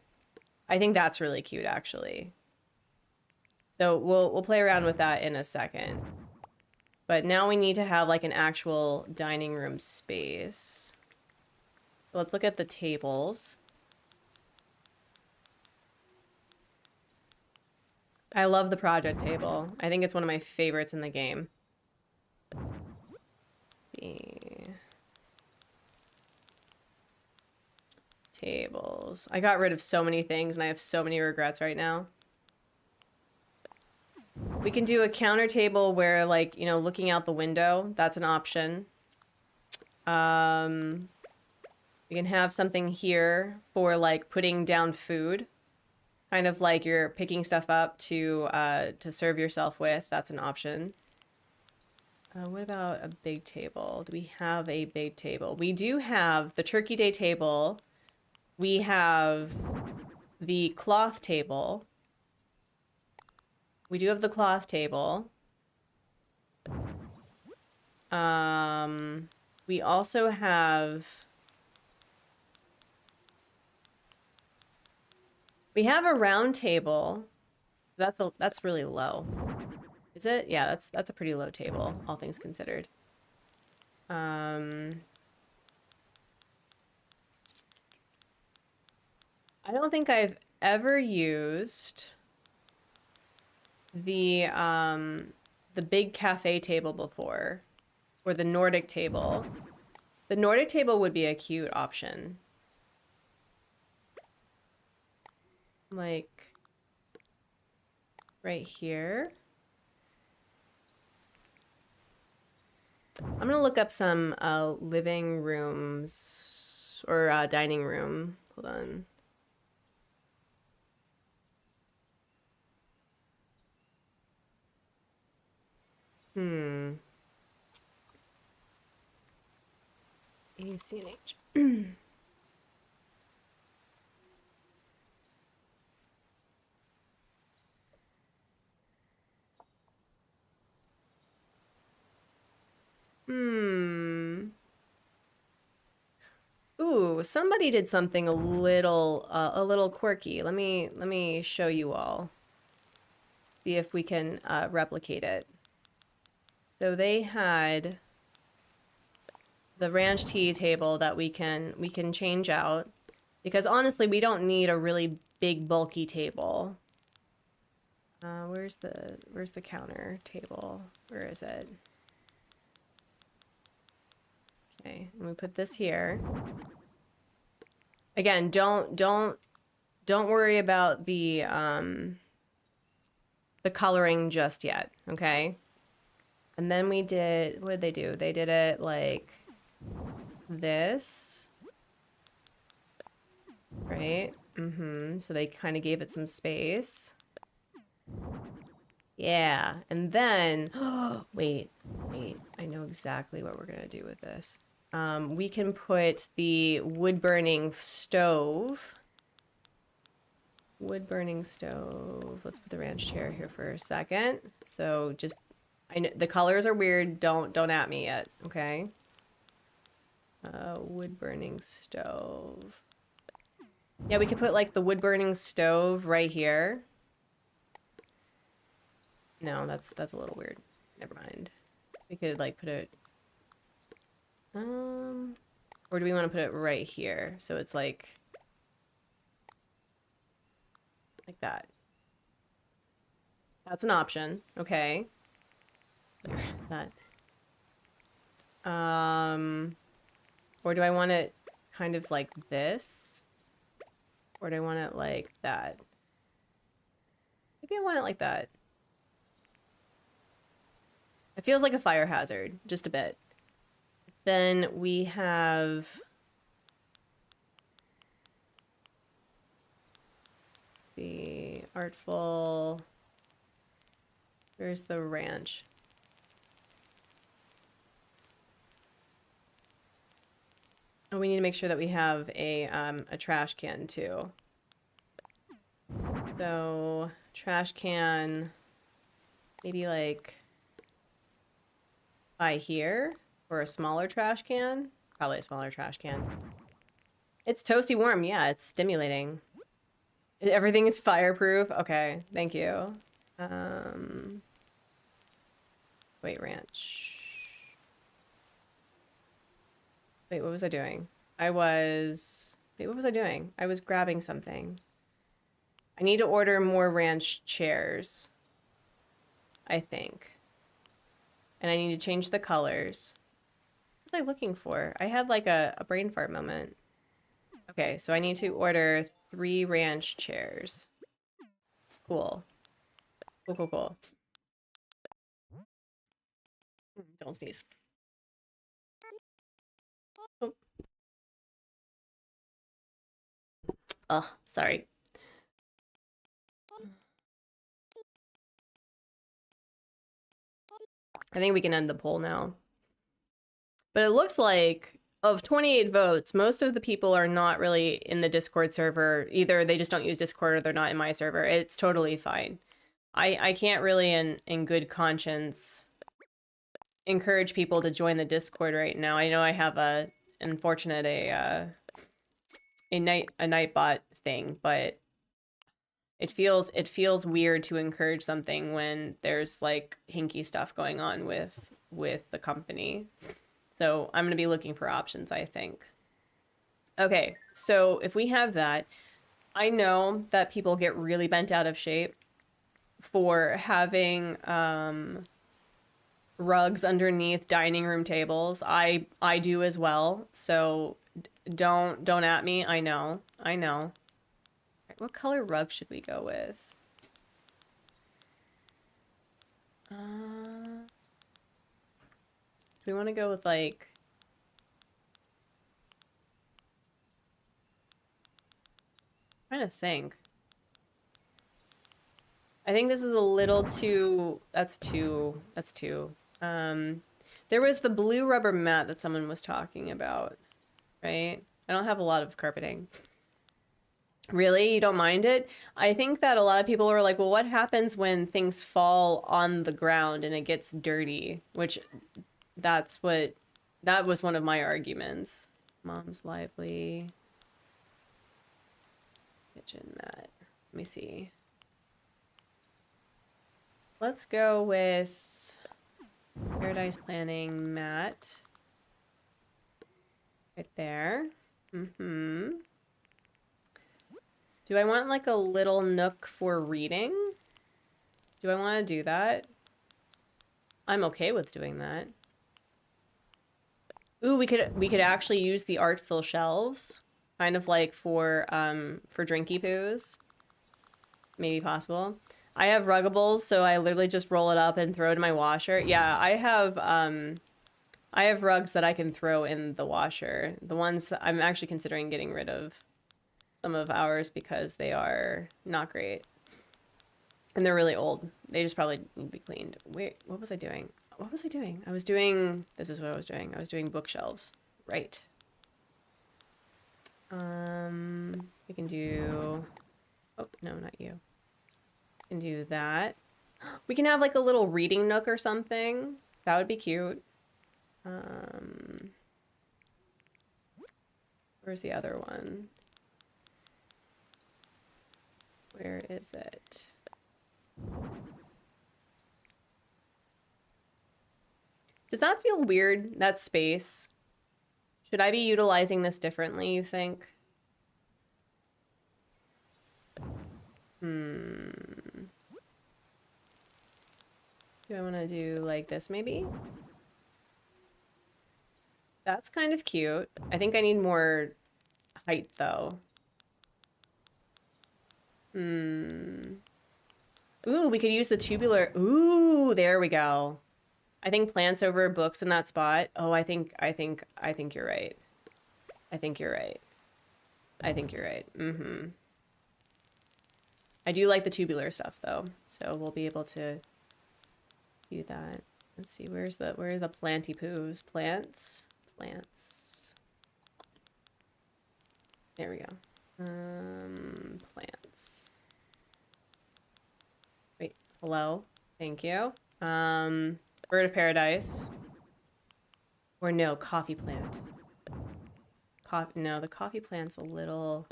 I think that's really cute, actually. So we'll play around with that in a second. But now we need to have like an actual dining room space. So let's look at the tables. I love the project table. I think it's one of my favorites in the game. Tables. I got rid of so many things and I have so many regrets right now. We can do a counter table where, like, you know, looking out the window, that's an option. We can have something here for like putting down food. Kind of like you're picking stuff up to serve yourself with. That's an option. What about a big table? Do we have a big table? We do have the Turkey Day table. We have the cloth table. We do have the cloth table. We also have... We have a round table. That's really low. Is it? Yeah, that's a pretty low table, all things considered. I don't think I've ever used the big cafe table before, or the Nordic table. The Nordic table would be a cute option. Like right here. I'm gonna look up some living rooms or dining room. Hold on. ACNH. Ooh, somebody did something a little quirky. Let me show you all. See if we can replicate it. So they had the ranch tea table that we can change out, because honestly we don't need a really big bulky table. Where's the counter table? Where is it? Okay, and we put this here. Again, don't worry about the coloring just yet, okay? And then we did, what did they do? They did it like this, right? So they kind of gave it some space. Yeah, and then, wait, I know exactly what we're gonna do with this. We can put the wood-burning stove. Wood-burning stove. Let's put the ranch chair here for a second. So just, I know the colors are weird. Don't at me yet, okay? Wood-burning stove. Yeah, we could put like the wood-burning stove right here. No, that's a little weird. Never mind. We could like put it, or do we want to put it right here? So it's like that. That's an option. Okay. that. Or do I want it kind of like this? Or do I want it like that? Maybe I want it like that. It feels like a fire hazard, just a bit. Then we have the artful. Where's the ranch? Oh, we need to make sure that we have a trash can too. So trash can, maybe like by here, or a smaller trash can. Probably a smaller trash can. It's toasty warm. Yeah, it's stimulating. Everything is fireproof. Okay, thank you. Wait, ranch. Wait, what was I doing? Wait, what was I doing? I was grabbing something. I need to order more ranch chairs, I think. And I need to change the colors. What was I looking for? I had like a brain fart moment. Okay, so I need to order 3 ranch chairs. Cool. Cool, cool, cool. Don't sneeze. Oh. Oh, sorry. I think we can end the poll now. But it looks like of 28 votes, most of the people are not really in the Discord server. Either they just don't use Discord or they're not in my server. It's totally fine. I can't really in good conscience encourage people to join the Discord right now. I know I have a Nightbot thing, but it feels weird to encourage something when there's like hinky stuff going on with the company. So I'm going to be looking for options, I think. Okay, so if we have that, I know that people get really bent out of shape for having rugs underneath dining room tables. I do as well. So don't at me. I know. What color rug should we go with? Do we want to go with like... I'm trying to think. I think this is a little too... That's too... There was the blue rubber mat that someone was talking about, right? I don't have a lot of carpeting. Really? You don't mind it? I think that a lot of people are like, well, what happens when things fall on the ground and it gets dirty? Which that was one of my arguments. Mom's lively. Kitchen mat. Let me see. Let's go with Paradise Planning mat. Right there. Do I want like a little nook for reading? Do I want to do that? I'm okay with doing that. Ooh, we could actually use the artful shelves, kind of like for drinky poos. Maybe possible. I have ruggables, so I literally just roll it up and throw it in my washer. Yeah, I have rugs that I can throw in the washer. The ones that I'm actually considering getting rid of some of ours because they are not great. And they're really old. They just probably need to be cleaned. Wait, what was I doing? What was I doing? This is what I was doing. I was doing bookshelves. Right. We can do... Oh, no, not you. We can do that. We can have like a little reading nook or something. That would be cute. Where's the other one? Where is it? Does that feel weird, that space? Should I be utilizing this differently, you think? Do I want to do like this maybe? That's kind of cute. I think I need more height though. Hmm. Ooh, we could use the tubular. Ooh, there we go. I think plants over books in that spot. Oh, I think you're right. I think you're right. I think you're right. Mm-hmm. I do like the tubular stuff though, so we'll be able to do that. Let's see, where are the planty poos? Plants. There we go. Plants. Wait, hello. Thank you. Bird of paradise. Or no, coffee plant. No, the coffee plant's a little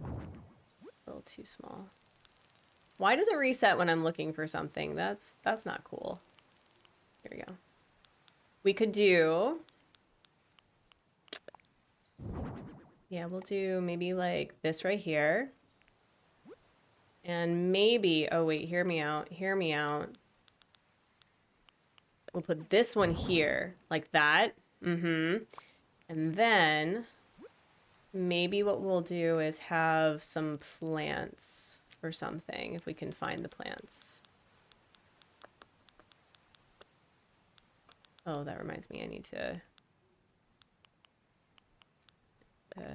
too small. Why does it reset when I'm looking for something? That's not cool. Here we go. We could do... Yeah, we'll do maybe like this right here. And maybe... Oh, wait, hear me out. Hear me out. We'll put this one here. Like that. Mm-hmm. And then... Maybe what we'll do is have some plants or something, if we can find the plants. Oh, that reminds me, I need to put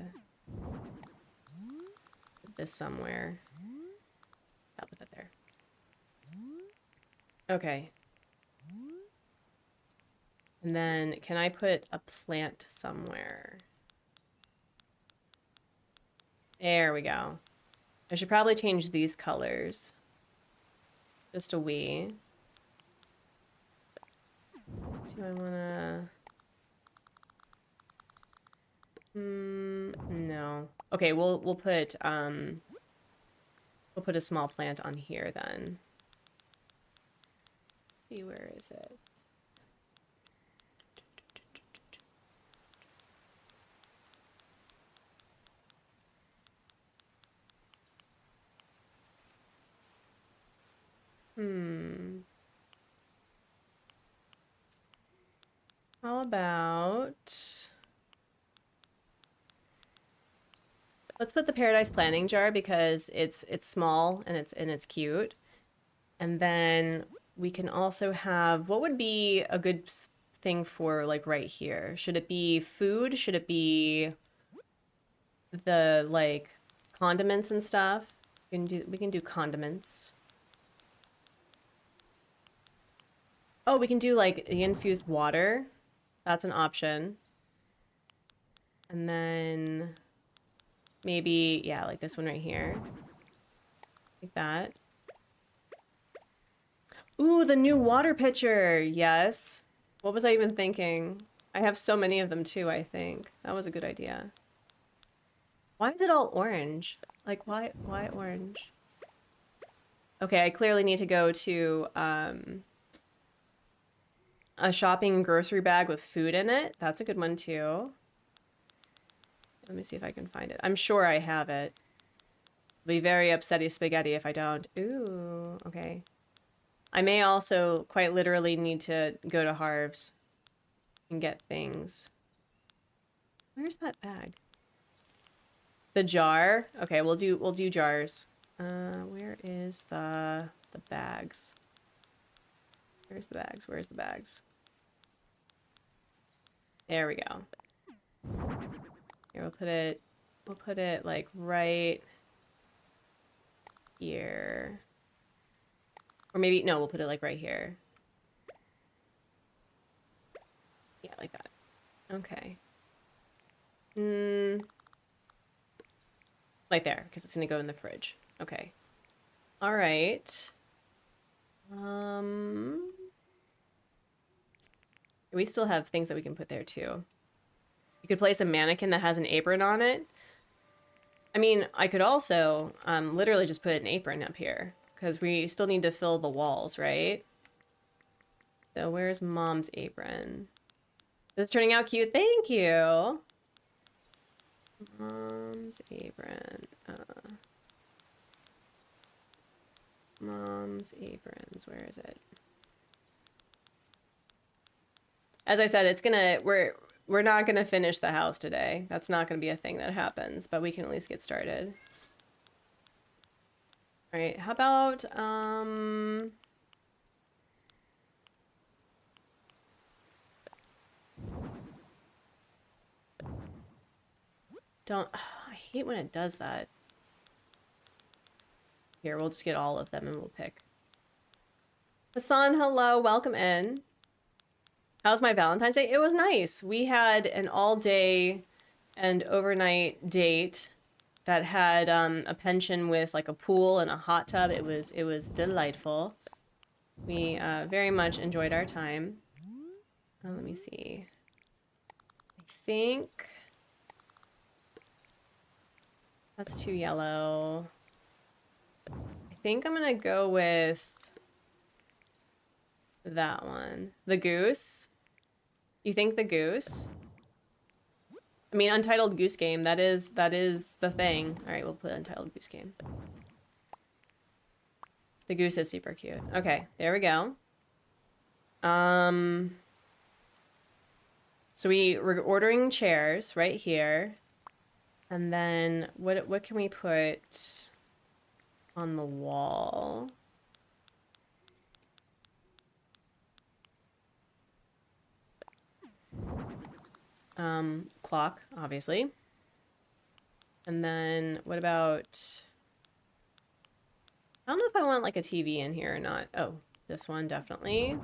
this somewhere. I'll put that there. Okay. And then, can I put a plant somewhere? There we go. I should probably change these colors. Just a wee. Do I wanna... no. Okay, we'll put a small plant on here then. Let's see, where is it? How about... Let's put the Paradise Planning jar because it's small and it's cute. And then we can also have... What would be a good thing for like right here? Should it be food? Should it be the like condiments and stuff? We can do condiments. Oh, we can do like the infused water. That's an option. And then maybe, yeah, like this one right here. Like that. Ooh, the new water pitcher. Yes. What was I even thinking? I have so many of them too, I think. That was a good idea. Why is it all orange? Like, why orange? Okay, I clearly need to go to a shopping grocery bag with food in it. That's a good one too. Let me see if I can find it. I'm sure I have it. I'll be very upsetty spaghetti if I don't. Ooh, okay. I may also quite literally need to go to Harv's and get things. Where's that bag? The jar? Okay, we'll do jars. Where is the bags? Where's the bags? Where's the bags? There we go. Here, we'll put it like right here. Or maybe, no, we'll put it like right here. Yeah, like that. Okay. Like there, because it's gonna go in the fridge. Okay. All right. We still have things that we can put there too. You could place a mannequin that has an apron on it. I mean, I could also literally just put an apron up here because we still need to fill the walls, right? So where's Mom's apron? This is turning out cute. Thank you. Mom's apron. Mom's aprons. Where is it? As I said, we're not gonna finish the house today. That's not gonna be a thing that happens, but we can at least get started. All right, how about I hate when it does that. Here, we'll just get all of them and we'll pick. Hassan, hello, welcome in. How's my Valentine's Day? It was nice. We had an all-day and overnight date that had a pension with like a pool and a hot tub. It was delightful. We very much enjoyed our time. Let me see. I think that's too yellow. I think I'm gonna go with that one. The goose. You think the goose? I mean, Untitled Goose Game. That is the thing. All right, we'll put Untitled Goose Game. The goose is super cute. Okay, there we go. So we're ordering chairs right here, and then what can we put on the wall? Clock, obviously. And then what about, I don't know if I want like a TV in here or not. Oh, this one definitely.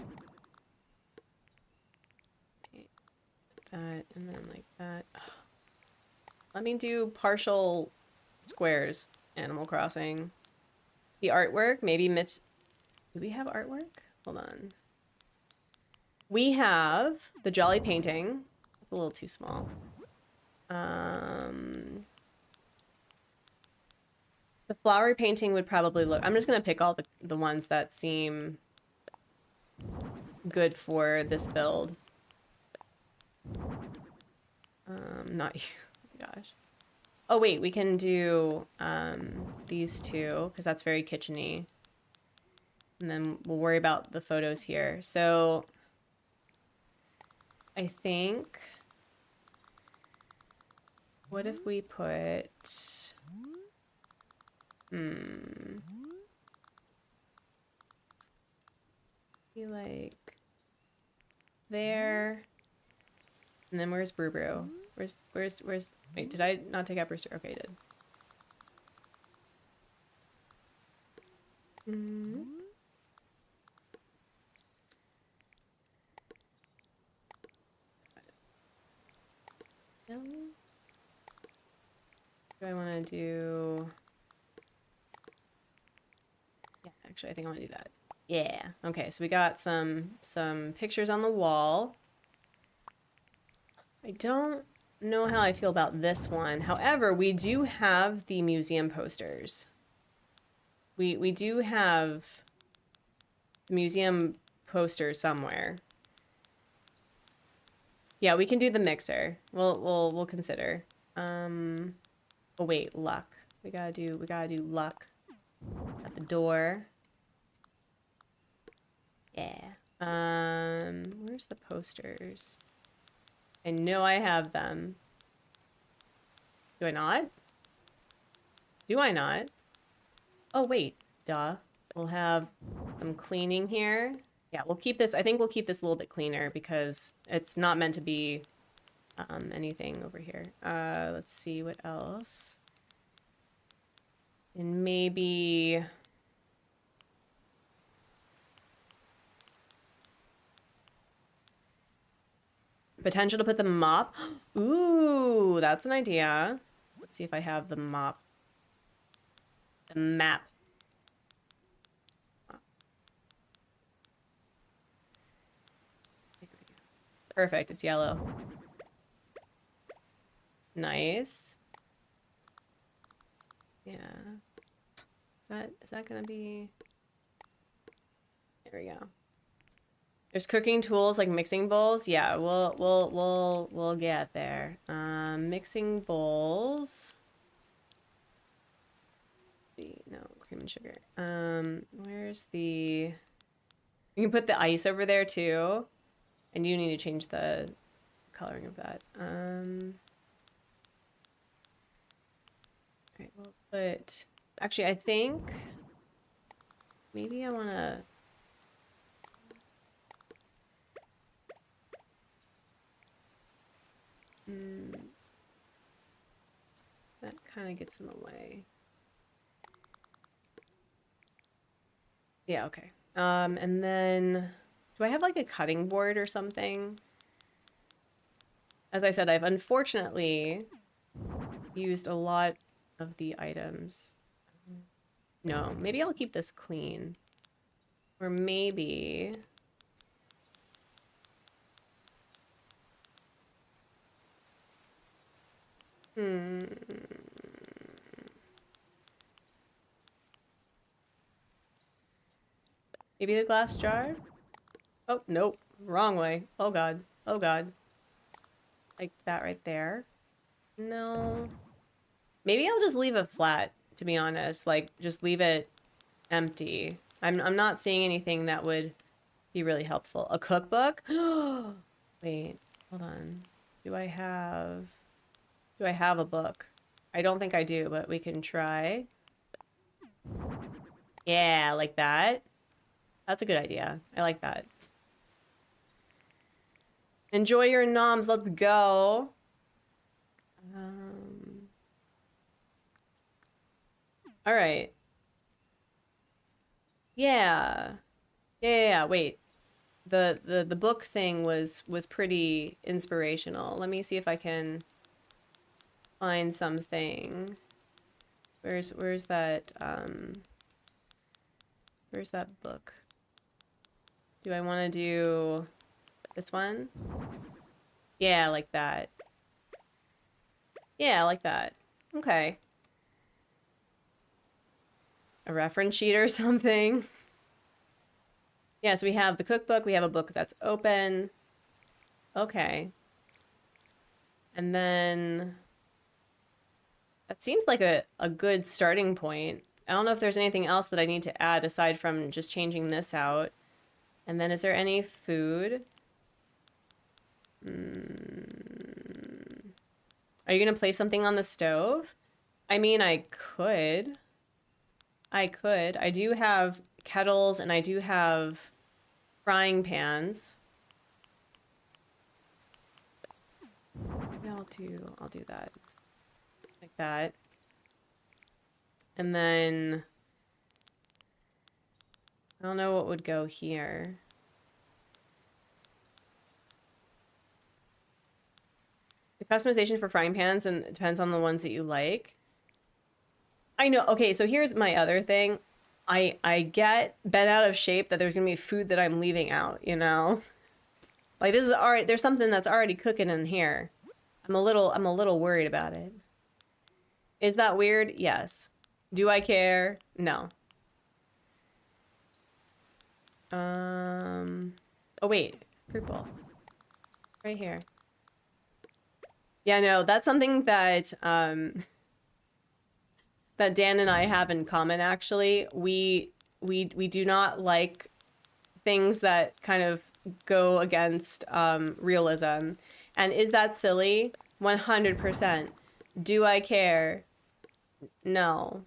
That, and then like that. Let me do partial squares, Animal Crossing. The artwork, maybe Mitch, do we have artwork? Hold on. We have the Jolly painting. It's a little too small. The flowery painting would probably look, I'm just gonna pick all the ones that seem good for this build. Not you, oh my gosh. Oh wait, we can do these two, because that's very kitchen-y. And then we'll worry about the photos here. So I think, what if we put, be like there, and then where's Brew Brew? Where's, wait, did I not take out Brewster? Okay, I did. Do I want to do, yeah, actually I think I want to do that. Yeah, okay, so we got some pictures on the wall. I don't know how I feel about this one. However, we do have the museum posters. We do have the museum poster somewhere. Yeah, we can do the mixer. We'll consider. Oh wait, luck. We gotta do luck at the door. Yeah. Where's the posters? I know I have them. Do I not? Do I not? Oh wait, duh. We'll have some cleaning here. Yeah, we'll keep this, I think we'll keep this a little bit cleaner because it's not meant to be anything over here. Let's see what else. And maybe potential to put the mop. Ooh, that's an idea. Let's see if I have the mop. The map. Perfect, it's yellow. Nice. Yeah. Is that gonna be? There we go. There's cooking tools like mixing bowls. Yeah, we'll get there. Mixing bowls. Let's see, no, cream and sugar. Where's the? You can put the ice over there too. I do need to change the coloring of that. All right, we'll put, actually, I think maybe I want to, that kind of gets in the way. Yeah, okay. And then, do I have like a cutting board or something? As I said, I've unfortunately used a lot of the items. No, maybe I'll keep this clean. Or maybe... Maybe the glass jar? Oh, nope. Wrong way. Oh god. Oh god. Like that right there. No. Maybe I'll just leave it flat, to be honest. Like, just leave it empty. I'm not seeing anything that would be really helpful. A cookbook? Wait, hold on. Do I have a book? I don't think I do, but we can try. Yeah, like that. That's a good idea. I like that. Enjoy your noms. Let's go. All right. Yeah. Yeah. Wait. The book thing was pretty inspirational. Let me see if I can find something. Where's that where's that book? Do I want to do this one? Yeah, like that. Yeah, like that. Okay. A reference sheet or something. Yeah, so we have the cookbook. We have a book that's open. Okay. And then that seems like a good starting point. I don't know if there's anything else that I need to add aside from just changing this out. And then is there any food? Are you going to place something on the stove? I mean, I could. I do have kettles and I do have frying pans. Maybe I'll do that. Like that. And then I don't know what would go here. The customization for frying pans and it depends on the ones that you like. I know. Okay, so here's my other thing. I get bent out of shape that there's gonna be food that I'm leaving out, you know? Like this is already, there's something that's already cooking in here. I'm a little worried about it. Is that weird? Yes. Do I care? No. Oh wait, purple. Right here. Yeah, no, that's something that that Dan and I have in common actually. We do not like things that kind of go against realism. And is that silly? 100%. Do I care? No.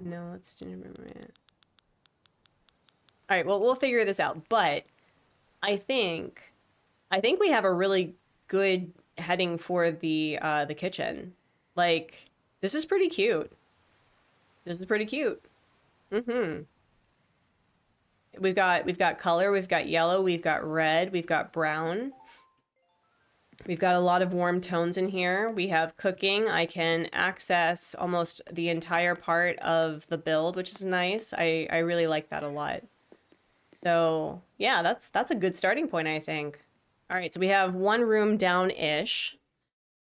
No, let's remember it. All right, well, we'll figure this out. But I think we have a really good heading for the kitchen. Like, this is pretty cute. This is pretty cute. We've got color, we've got yellow, we've got red, we've got brown. We've got a lot of warm tones in here. We have cooking. I can access almost the entire part of the build, which is nice. I really like that a lot. So yeah, that's a good starting point, I think. All right, so we have one room down-ish.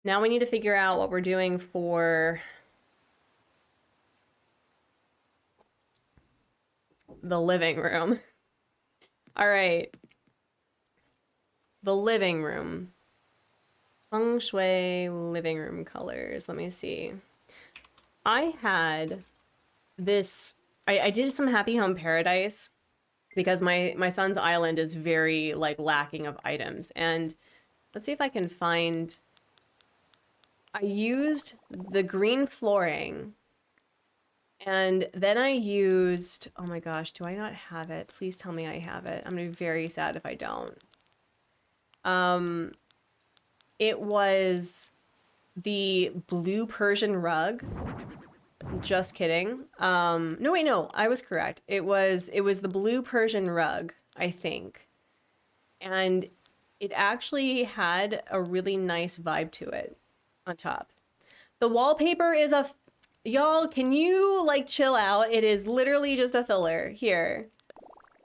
Now we need to figure out what we're doing for the living room. All right. The living room. Feng Shui living room colors. Let me see. I had this, I did some Happy Home Paradise because my son's island is very like lacking of items. And let's see if I can find. I used the green flooring, and then I used, oh my gosh, do I not have it? Please tell me I have it. I'm gonna be very sad if I don't. It was the blue Persian rug. Just kidding. No, wait, no, I was correct. It was the blue Persian rug, I think. And it actually had a really nice vibe to it on top. The wallpaper is a, y'all, can you like chill out? It is literally just a filler. Here,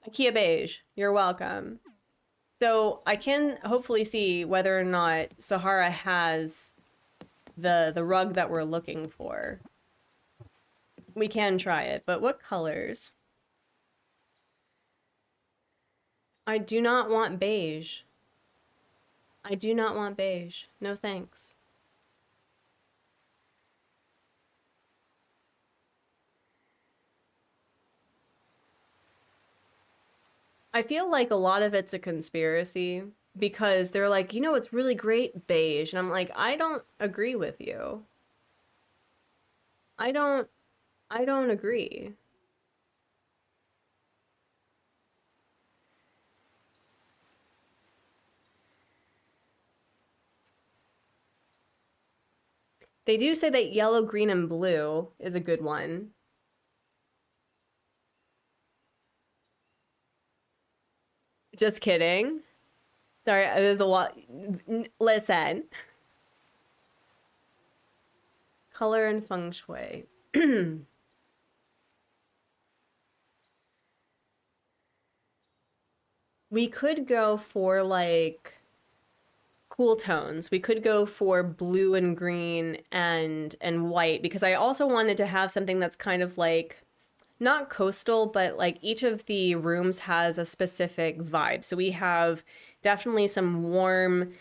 IKEA beige, you're welcome. So I can hopefully see whether or not Sahara has the rug that we're looking for. We can try it, but what colors? I do not want beige. I do not want beige. No thanks. I feel like a lot of it's a conspiracy because they're like, you know, it's really great beige. And I'm like, I don't agree with you. I don't agree. They do say that yellow, green, and blue is a good one. Just kidding. Sorry, listen. Color and feng shui. We could go for like cool tones. We could go for blue and green and white because I also wanted to have something that's kind of like not coastal, but like each of the rooms has a specific vibe. So we have definitely some warm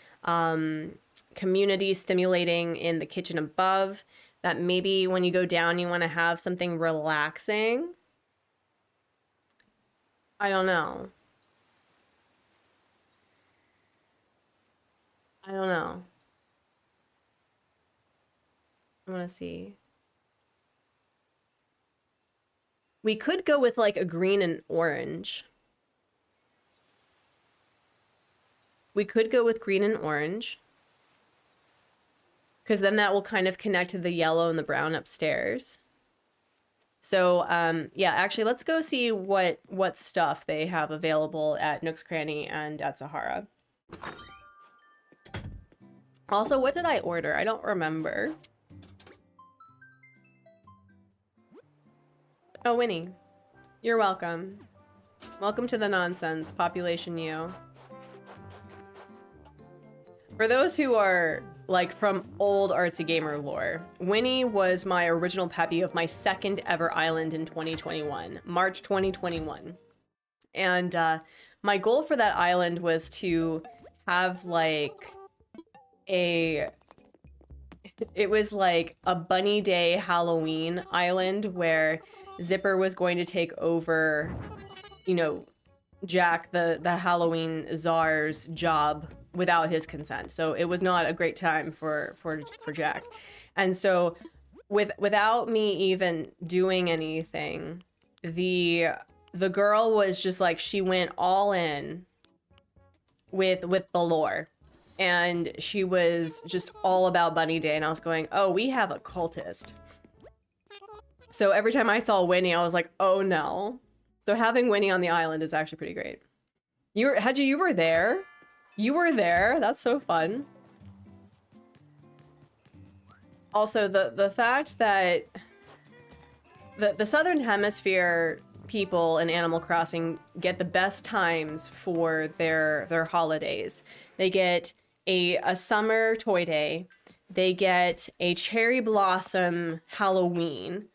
community stimulating in the kitchen above that maybe when you go down you want to have something relaxing. I don't know. I don't know. I want to see. We could go with like a green and orange. We could go with green and orange. Because then that will kind of connect to the yellow and the brown upstairs. So yeah, actually, let's go see what stuff they have available at Nook's Cranny and at Sahara. Also, what did I order? I don't remember. Oh, Winnie. You're welcome. Welcome to the nonsense, Population U. For those who are like from old Artsy Gamer lore, Winnie was my original peppy of my second ever island in 2021, March 2021. And my goal for that island was to have like it was like a bunny day Halloween island where Zipper was going to take over, you know, Jack, the Halloween czar's job without his consent. So it was not a great time for Jack. And so without me even doing anything, the girl was just like, she went all in with the lore. And she was just all about Bunny Day, and I was going, oh, we have a cultist. So every time I saw Winnie, I was like, oh no. So having Winnie on the island is actually pretty great. You were there? You were there? That's so fun. Also, the fact that the Southern Hemisphere people in Animal Crossing get the best times for their holidays. They get a summer toy day. They get a cherry blossom Halloween.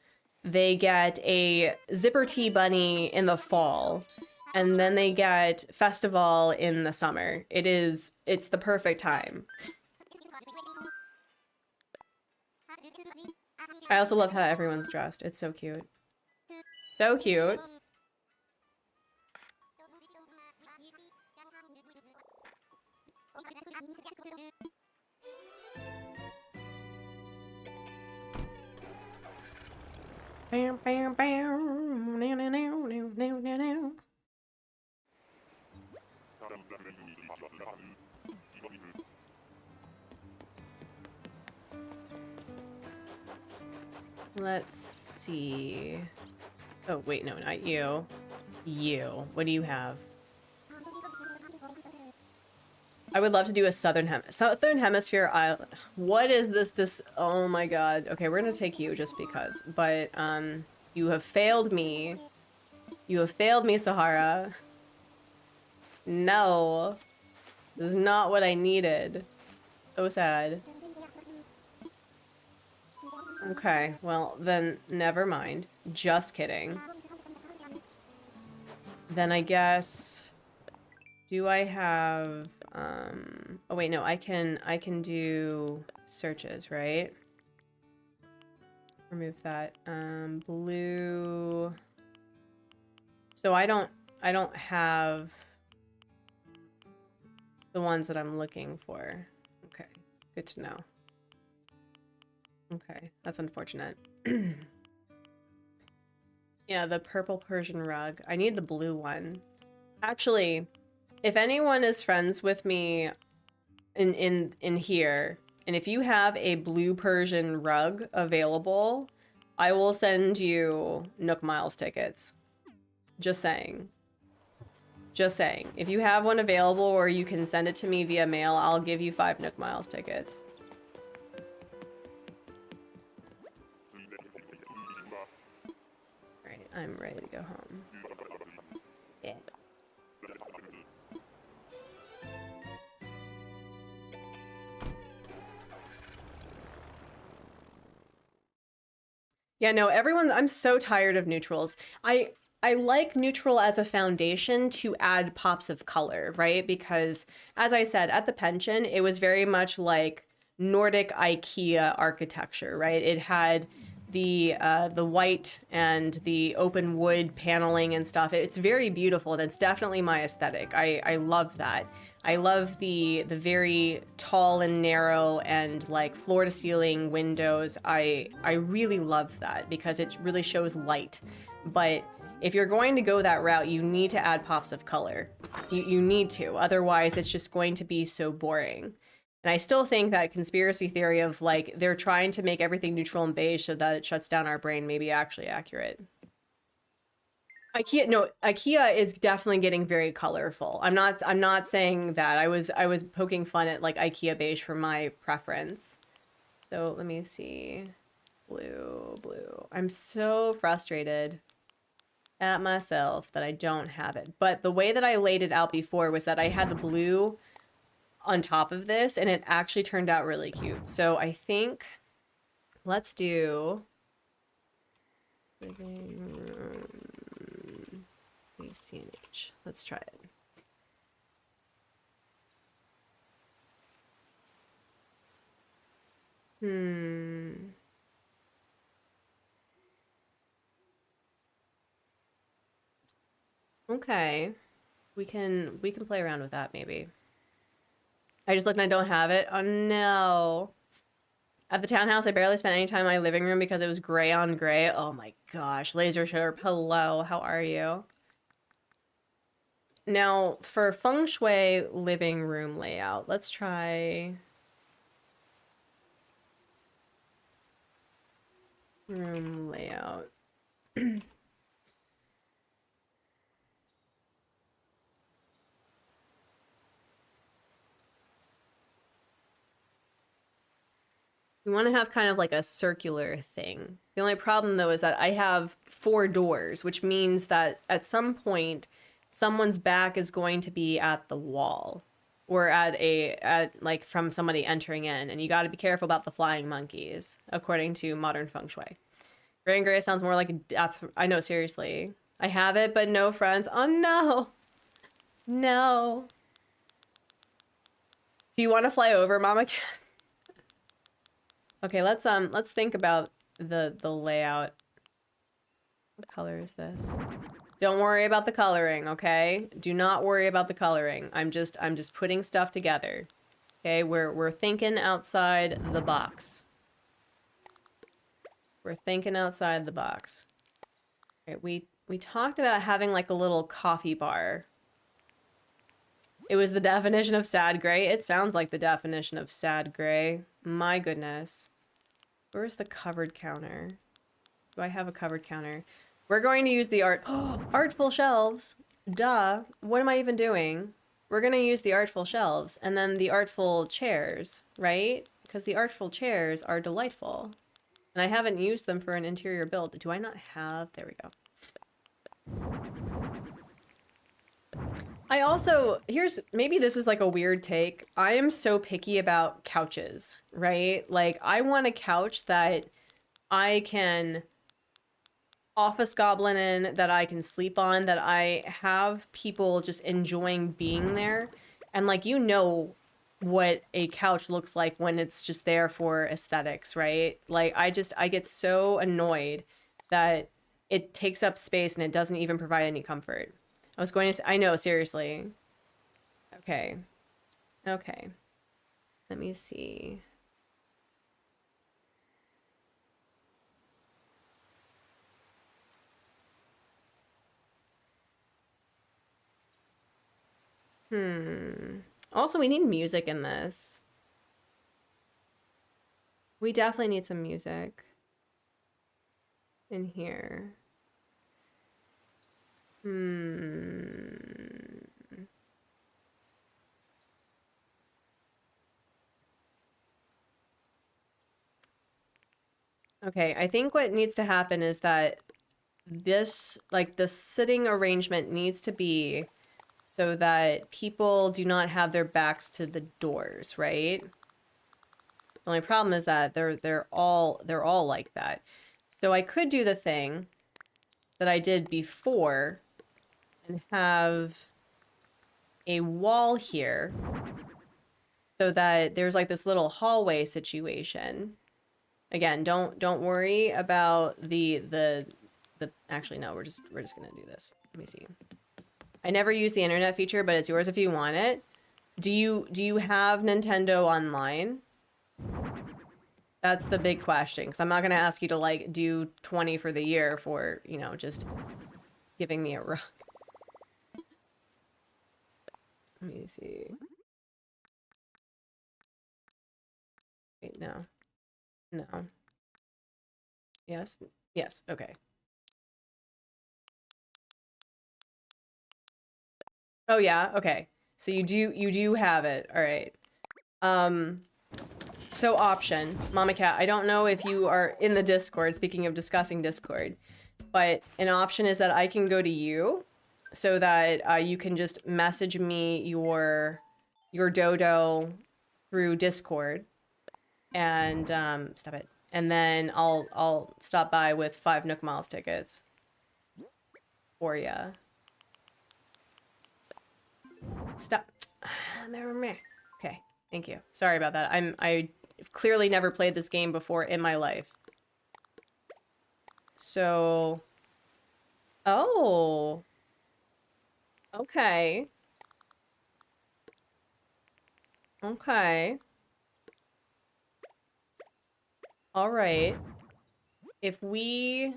They get a zipper tea bunny in the fall. And then they get festival in the summer. It's the perfect time. I also love how everyone's dressed. It's so cute. So cute. Bam, bam, bam. Now, now, now, now, now, now, now. Let's see. Oh, wait, no, not you. You. What do you have? I would love to do a Southern Hemisphere island. What is this? Oh my god. Okay, we're gonna take you just because. But, you have failed me. You have failed me, Sahara. No. This is not what I needed. So sad. Okay, well, then never mind. Just kidding. Then I guess... Do I have... Oh wait, no, I can do searches, right? Remove that. Blue... So I don't have the ones that I'm looking for. Okay, good to know. Okay, that's unfortunate. Yeah, the purple Persian rug. I need the blue one. Actually, if anyone is friends with me in here, and if you have a blue Persian rug available, I will send you Nook Miles tickets. Just saying. Just saying. If you have one available or you can send it to me via mail, I'll give you 5 Nook Miles tickets. Alright, I'm ready to go home. Yeah. Yeah, no, everyone, I'm so tired of neutrals. I like neutral as a foundation to add pops of color, right? Because as I said, at the pension, it was very much like Nordic IKEA architecture, right? It had the white and the open wood paneling and stuff. It's very beautiful, and it's definitely my aesthetic. I love that. I love the very tall and narrow and like floor to ceiling windows. I really love that because it really shows light. But if you're going to go that route, you need to add pops of color. You need to, otherwise it's just going to be so boring. And I still think that conspiracy theory of like they're trying to make everything neutral and beige so that it shuts down our brain may be actually accurate. IKEA is definitely getting very colorful. I'm not saying that. I was poking fun at like IKEA beige for my preference. So let me see. Blue. I'm so frustrated at myself that I don't have it. But the way that I laid it out before was that I had the blue on top of this and it actually turned out really cute. So I think let's do living room ACNH. Let's try it. Okay. We can play around with that maybe. I just looked and I don't have it. Oh no. At the townhouse, I barely spent any time in my living room because it was gray on gray. Oh my gosh. Laser Sharp, hello. How are you? Now, for Feng Shui living room layout, let's try... room layout. We want to have kind of like a circular thing. The only problem though is that I have 4 doors, which means that at some point someone's back is going to be at the wall or at like from somebody entering in, and you got to be careful about the flying monkeys according to modern feng shui. Gray and gray sounds more like a death. I know, seriously. I have it, but no friends. Oh no. No. Do you want to fly over, Mama Cat? Okay, let's think about the layout. What color is this? Don't worry about the coloring, okay? Do not worry about the coloring. I'm just putting stuff together. Okay, we're thinking outside the box. We're thinking outside the box. Okay, we talked about having like a little coffee bar. It was the definition of sad gray. It sounds like the definition of sad gray. My goodness. Where's the covered counter? Do I have a covered counter? We're going to use the artful shelves. Duh. What am I even doing? We're going to use the artful shelves and then the artful chairs, right? Because the artful chairs are delightful. And I haven't used them for an interior build. Do I not have? There we go. I also, maybe this is like a weird take. I am so picky about couches, right? Like, I want a couch that I can office goblin in, that I can sleep on, that I have people just enjoying being there. And like, you know what a couch looks like when it's just there for aesthetics, right? Like, I get so annoyed that it takes up space and it doesn't even provide any comfort. I was going to say, I know, seriously. Okay. Okay. Let me see. Also, we need music in this. We definitely need some music in here. Okay, I think what needs to happen is that this, like, the sitting arrangement needs to be so that people do not have their backs to the doors, right? The only problem is that they're all like that. So I could do the thing that I did before and have a wall here so that there's like this little hallway situation. Again, don't worry about the actually no, we're just gonna do this. Let me see. I never use the internet feature, but it's yours if you want it. Do you have Nintendo Online? That's the big question, because I'm not gonna ask you to like do 20 for the year for, you know, just giving me a rug. Let me see. Wait, no. No. Yes? Yes, okay. Oh yeah, okay. So you do have it. All right. So option, Mama Cat, I don't know if you are in the Discord, speaking of discussing Discord, but an option is that I can go to you so that you can just message me your dodo through Discord and stop it. And then I'll stop by with 5 Nook Miles tickets for ya. Stop. Okay, thank you. Sorry about that. I clearly never played this game before in my life. So, oh, okay. Okay. All right. If we,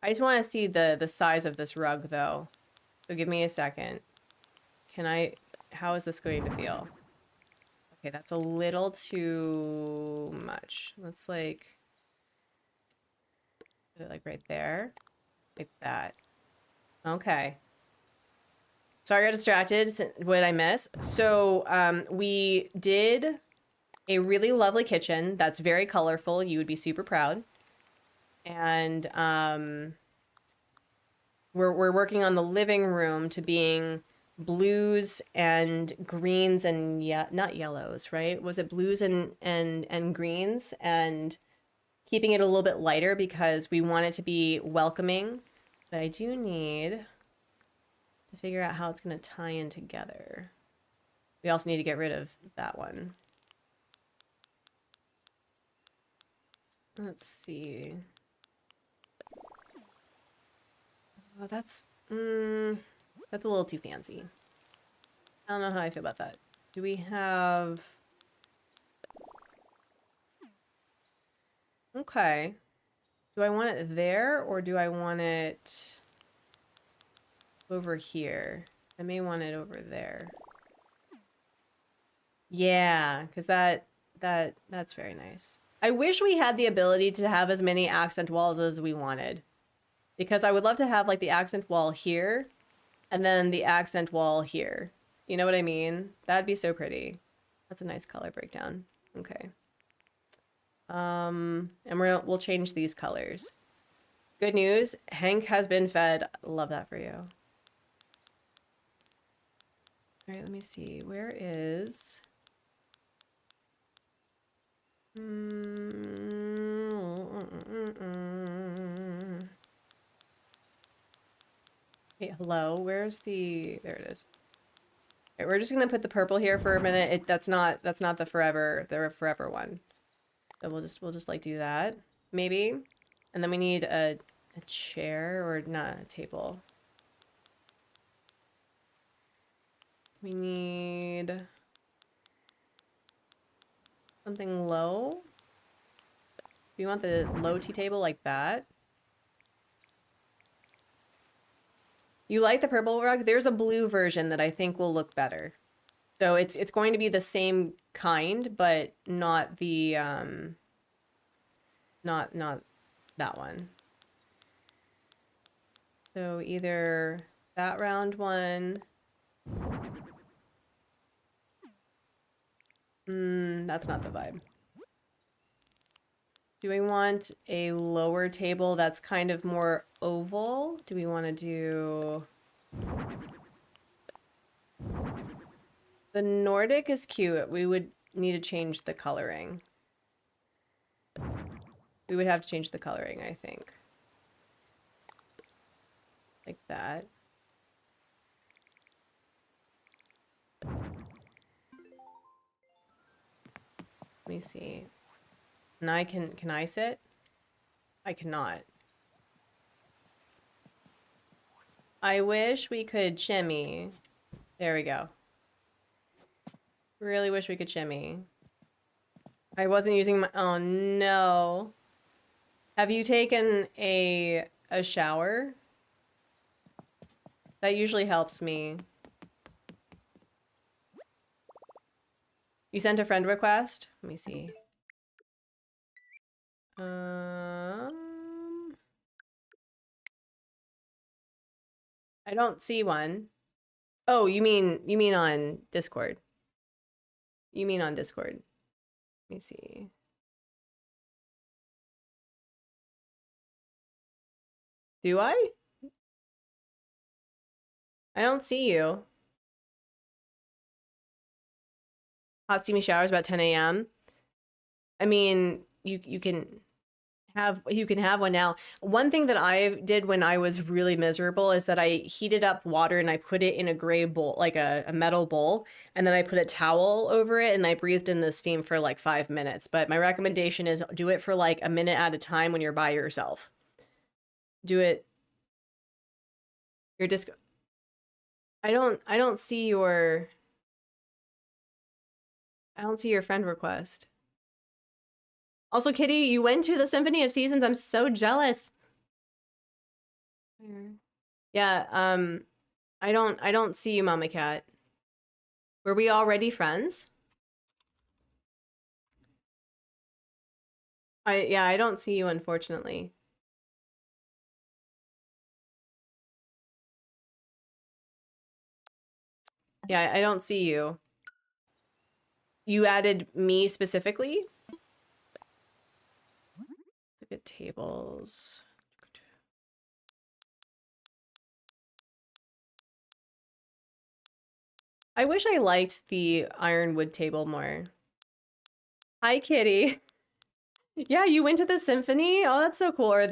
I just want to see the size of this rug though. So give me a second. Can I, how is this going to feel? Okay, that's a little too much. Let's like, put it like right there. Like that. Okay. Sorry, I got distracted. What did I miss? So, we did a really lovely kitchen that's very colorful. You would be super proud. And we're working on the living room to being blues and greens and not yellows, right? Was it blues and greens, and keeping it a little bit lighter because we want it to be welcoming. But I do need to figure out how it's going to tie in together. We also need to get rid of that one. Let's see. Oh, that's a little too fancy. I don't know how I feel about that. Do we have... Okay. Do I want it there or do I want it over here? I may want it over there. Yeah, because that's very nice. I wish we had the ability to have as many accent walls as we wanted. Because I would love to have like the accent wall here and then the accent wall here. You know what I mean? That'd be so pretty. That's a nice color breakdown. Okay. And we'll change these colors. Good news, Hank has been fed. Love that for you. All right, let me see. Where is... Hey, hello, where's the... There it is. Okay, we're just gonna put the purple here for a minute. That's not the forever one. So we'll just like do that, maybe. And then we need a chair or not a table. We need something low. Do you want the low tea table like that? You like the purple rug? There's a blue version that I think will look better. So it's going to be the same kind, but not the not that one. So either that round one. That's not the vibe. Do we want a lower table that's kind of more oval? Do we want to do... The Nordic is cute. We would need to change the coloring. We would have to change the coloring, I think. Like that. Let me see. And I can I sit? I cannot. I wish we could shimmy. There we go. Really wish we could shimmy. I wasn't using my... Oh, no. Have you taken a shower? That usually helps me. You sent a friend request? Let me see. I don't see one. Oh, you mean on Discord. You mean on Discord. Let me see. Do I? I don't see you. Hot steamy showers about 10 a.m. I mean, you can have one now. One thing that I did when I was really miserable is that I heated up water and I put it in a gray bowl, like a metal bowl, and then I put a towel over it and I breathed in the steam for like 5 minutes. But my recommendation is do it for like a minute at a time when you're by yourself. Do it. Your disco. I don't see your friend request. Also, Kitty, you went to the Symphony of Seasons. I'm so jealous. Yeah, I don't see you, Mama Cat. Were we already friends? Yeah, I don't see you, unfortunately. Yeah, I don't see you. You added me specifically? Let's look at tables. I wish I liked the ironwood table more. Hi, Kitty. Yeah, you went to the symphony? Oh, that's so cool. Or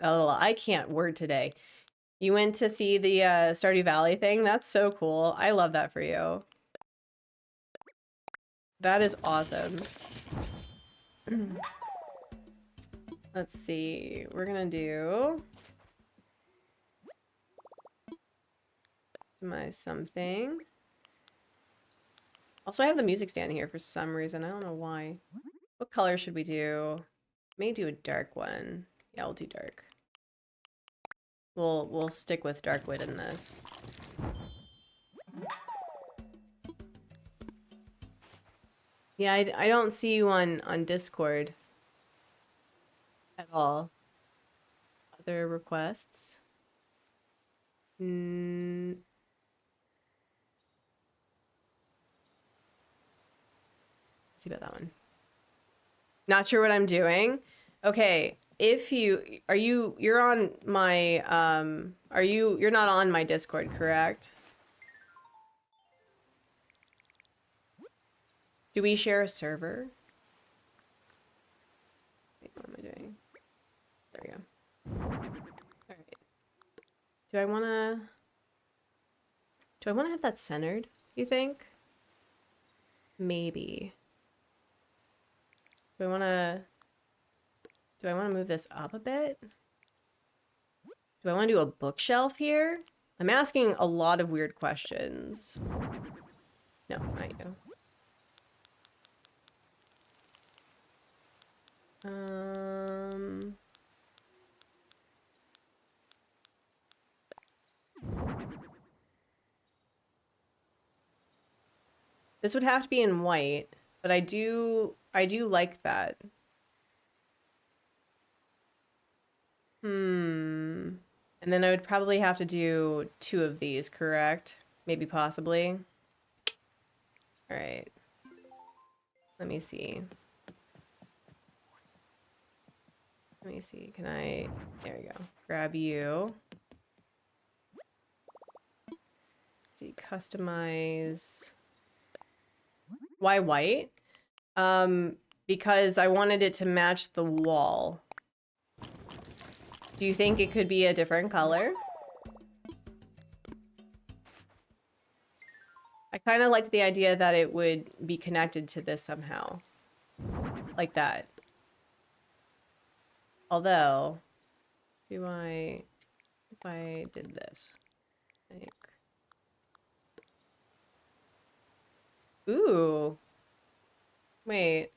oh, I can't word today. You went to see the Stardew Valley thing? That's so cool. I love that for you. That is awesome. Let's see. We're gonna do my something. Also, I have the music stand here for some reason. I don't know why. What color should we do? May do a dark one. Yeah, we'll do dark. We'll stick with dark wood in this. Yeah, I don't see you on Discord at all. Other requests? Let's see about that one. Not sure what I'm doing. Okay, if you're on my you're not on my Discord, correct? Do we share a server? Wait, what am I doing? There we go. All right. Do I wanna have that centered, you think? Maybe. Do I wanna move this up a bit? Do I wanna do a bookshelf here? I'm asking a lot of weird questions. No, not you. This would have to be in white, but I do like that. And then I would probably have to do 2 of these, correct? Maybe possibly. All right. Let me see. Let me see. Can I... There we go. Grab you. Let's see. Customize. Why white? Because I wanted it to match the wall. Do you think it could be a different color? I kind of like the idea that it would be connected to this somehow. Like that. Although, if I did this, like, ooh, wait,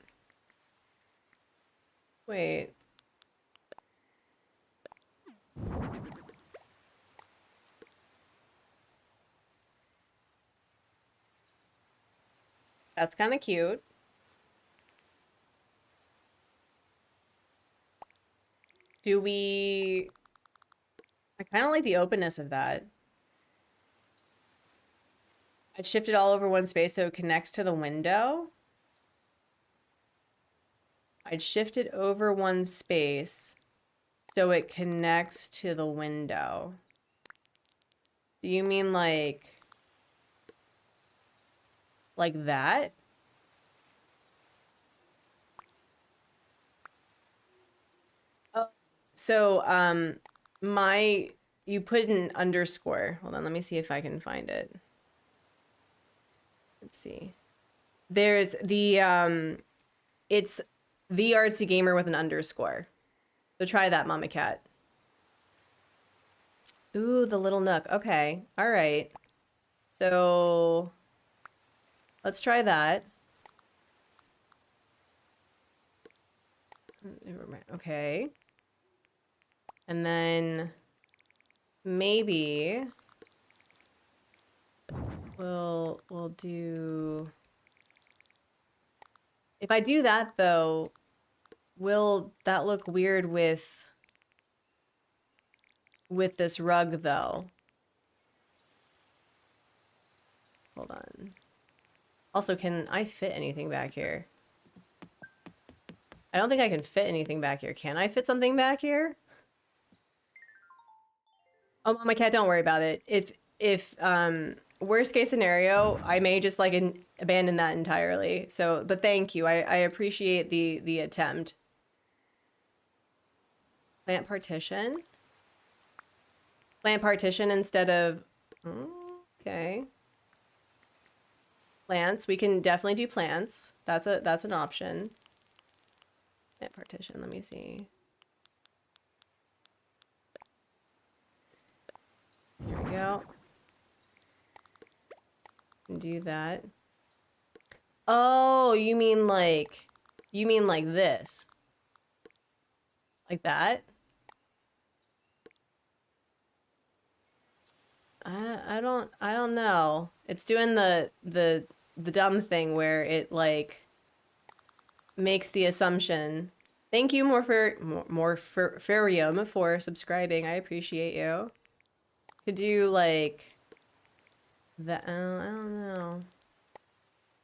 that's kind of cute. I kind of like the openness of that. I'd shift it all over one space so it connects to the window. I'd shift it over one space so it connects to the window. Do you mean like that? Oh, so you put an underscore. Hold on, let me see if I can find it. Let's see. There's the it's the Artsy Gamer with an underscore. So try that, Mama Cat. Ooh, the little nook. Okay. All right. So let's try that. Okay. And then maybe we'll do... If I do that though, will that look weird with this rug though? Hold on. Also, can I fit anything back here? I don't think I can fit anything back here. Can I fit something back here? Oh, Mama Cat, don't worry about it. If worst case scenario, I may just like abandon that entirely. So, but thank you. I appreciate the attempt. Plant partition. Plant partition instead of... Okay. Plants. We can definitely do plants. That's an option. Plant partition. Let me see. Here we go. Do that. Oh, you mean like You mean like this? Like that? I don't know. It's doing the dumb thing where it like makes the assumption. Thank you Morferium for subscribing. I appreciate you. Could do like that. I don't know.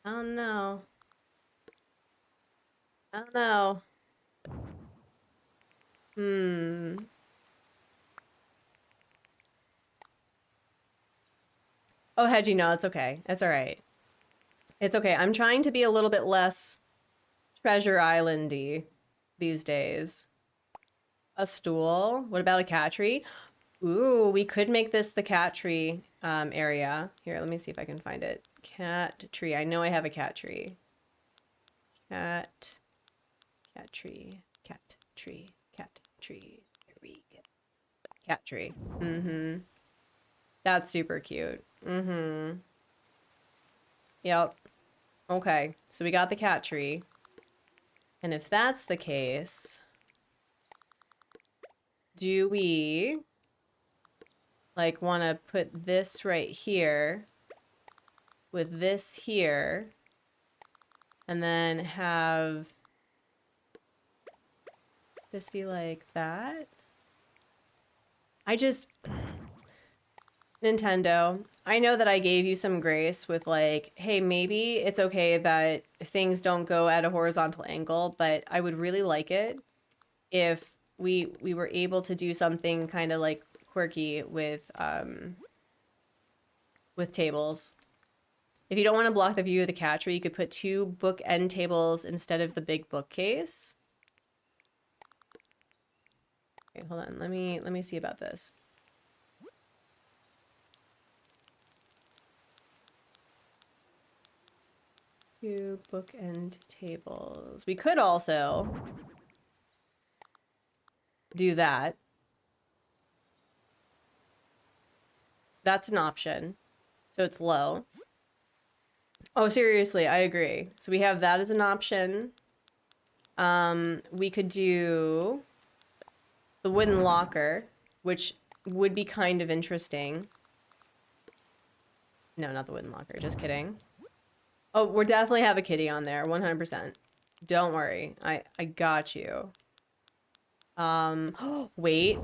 I don't know. I don't know. Hmm. Oh, Hedgie, no, it's okay. It's all right. It's okay. I'm trying to be a little bit less Treasure Islandy these days. A stool? What about a cat tree? Ooh, we could make this the cat tree area. Here, let me see if I can find it. Cat tree. I know I have a cat tree. Cat tree. Cat tree. Cat tree. Here we go. Cat tree. Mm-hmm. That's super cute. Mm-hmm. Yep. Okay, so we got the cat tree. And if that's the case, do we like want to put this right here with this here and then have this be like that? Nintendo, I know that I gave you some grace with like, hey, maybe it's okay that things don't go at a horizontal angle, but I would really like it if we were able to do something kind of like quirky with tables. If you don't want to block the view of the cat tree, you could put 2 bookend tables instead of the big bookcase. Okay, hold on. Let me see about this. 2 bookend tables. We could also do that. That's an option. So it's low. Oh, seriously, I agree. So we have that as an option. We could do the wooden locker, which would be kind of interesting. No, not the wooden locker, just kidding. Oh, we'll definitely have a kitty on there, 100%. Don't worry, I got you. Wait.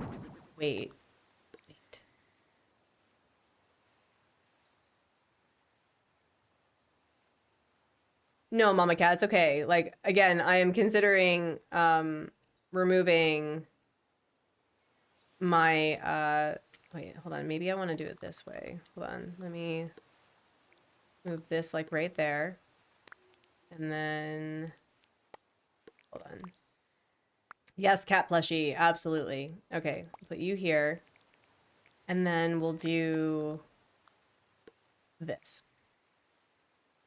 No, Mama Cat, it's okay. Like, again, I am considering removing my wait, hold on. Maybe I want to do it this way. Hold on. Let me move this like right there. And then hold on. Yes, cat plushie. Absolutely. Okay, put you here. And then we'll do this.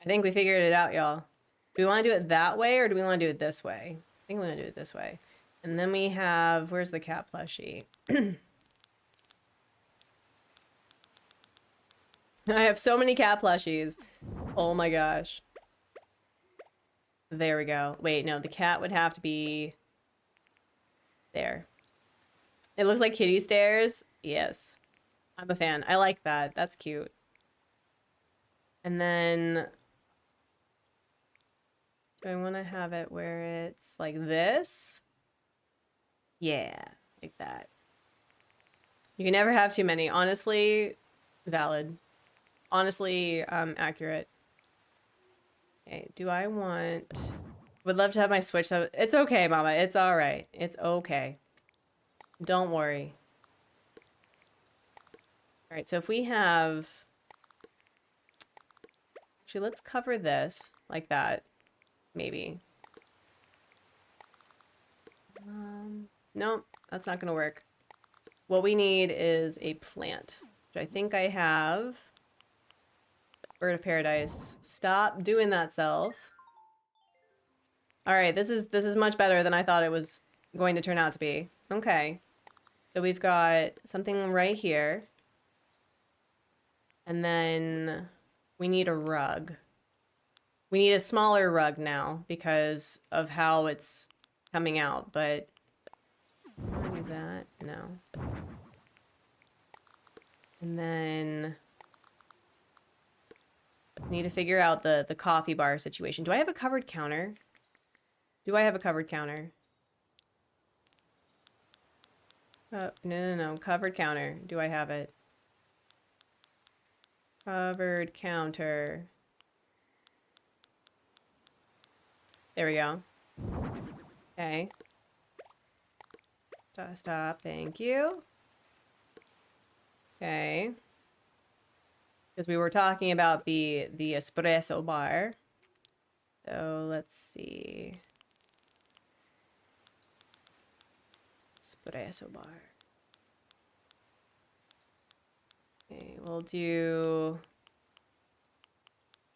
I think we figured it out, y'all. Do we want to do it that way or do we want to do it this way? I think we want to do it this way. And then we have, where's the cat plushie? I have so many cat plushies. Oh my gosh. There we go. Wait, no, the cat would have to be there. It looks like kitty stairs. Yes. I'm a fan. I like that. That's cute. And then do I want to have it where it's like this? Yeah, like that. You can never have too many. Honestly, valid. Honestly, accurate. Okay, do I want... Would love to have my Switch. So it's okay, Mama. It's all right. It's okay. Don't worry. All right, so if we have... Actually, let's cover this like that. Maybe. Nope, that's not going to work. What we need is a plant, which I think I have. Bird of Paradise. Stop doing that, self. All right, this is much better than I thought it was going to turn out to be. Okay. So we've got something right here. And then we need a rug. We need a smaller rug now because of how it's coming out, but I want to do that? No. And then need to figure out the coffee bar situation. Do I have a covered counter? Do I have a covered counter? No. Covered counter. Do I have it? Covered counter. There we go. Okay. Stop. Thank you. Okay. Because we were talking about the espresso bar. So let's see. Espresso bar. Okay, we'll do...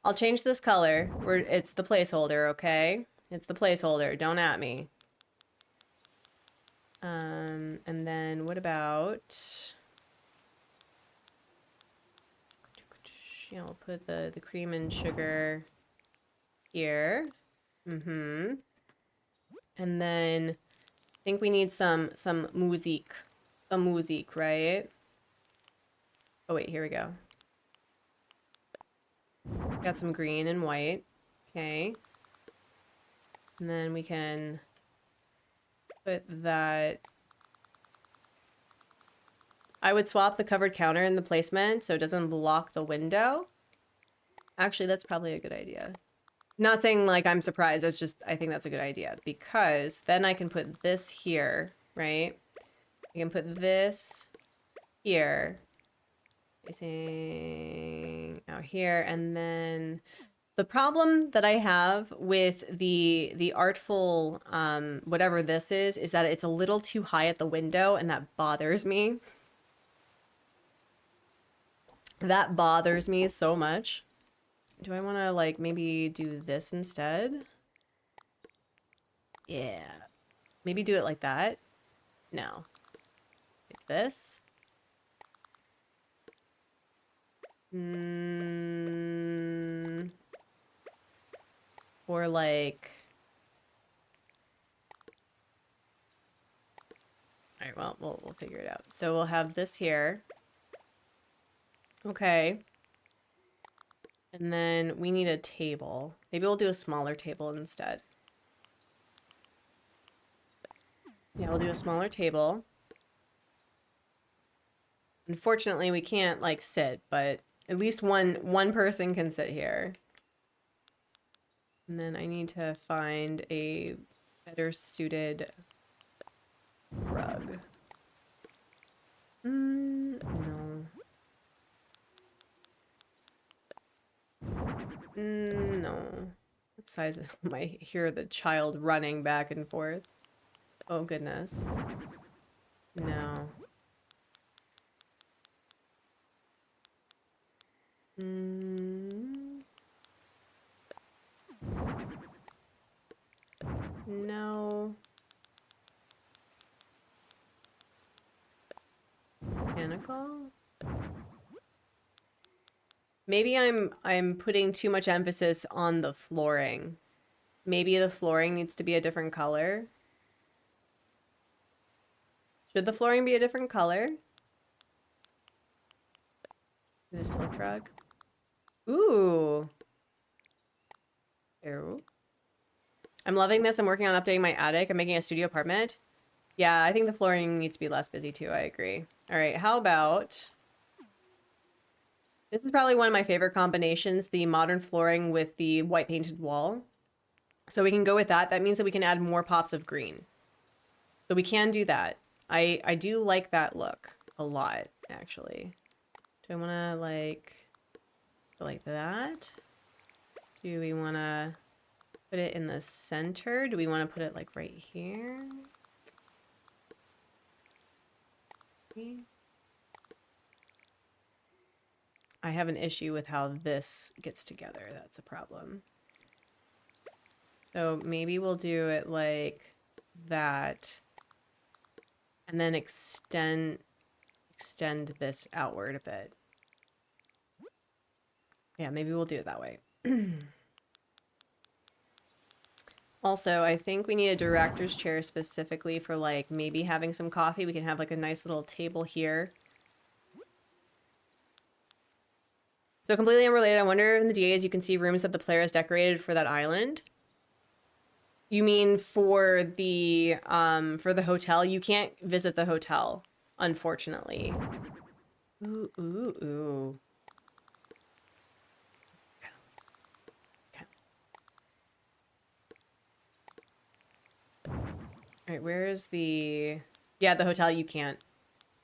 I'll change this color. It's the placeholder, okay? It's the placeholder. Don't at me. And then what about... Yeah, we'll put the cream and sugar here. And then I think we need some music. Some music, right? Oh wait, here we go. Got some green and white. Okay. And then we can put that... I would swap the covered counter in the placement so it doesn't block the window. Actually, that's probably a good idea. Not saying like I'm surprised, it's just I think that's a good idea because then I can put this here, right? I can put this here, facing out here, and then the problem that I have with the artful whatever this is that it's a little too high at the window, and that bothers me. That bothers me so much. Do I want to, like, maybe do this instead? Yeah. Maybe do it like that? No. Like this? Or, like... Alright, well, we'll figure it out. So we'll have this here. Okay. And then we need a table. Maybe we'll do a smaller table instead. Yeah, we'll do a smaller table. Unfortunately, we can't, like, sit, but at least one person can sit here. And then I need to find a better suited rug. No. No. What size is... I hear the child running back and forth. Oh, goodness. No. No. Mechanical? Maybe I'm putting too much emphasis on the flooring. Maybe the flooring needs to be a different color. Should the flooring be a different color? The silk rug. Ooh. Ew. I'm loving this. I'm working on updating my attic. I'm making a studio apartment. Yeah, I think the flooring needs to be less busy too. I agree. All right, how about... This is probably one of my favorite combinations, the modern flooring with the white painted wall. So we can go with that. That means that we can add more pops of green. So we can do that. I do like that look a lot, actually. Do I want to, like, go like that? Do we want to put it in the center? Do we want to put it, like, right here? I have an issue with how this gets together. That's a problem. So maybe we'll do it like that. And then extend this outward a bit. Yeah, maybe we'll do it that way. Also, I think we need a director's chair specifically for like maybe having some coffee. We can have like a nice little table here. So completely unrelated, I wonder in the DAs you can see rooms that the player has decorated for that island. You mean for the hotel? You can't visit the hotel, unfortunately. Ooh, ooh, ooh. Okay. All right, where is the... Yeah, the hotel you can't.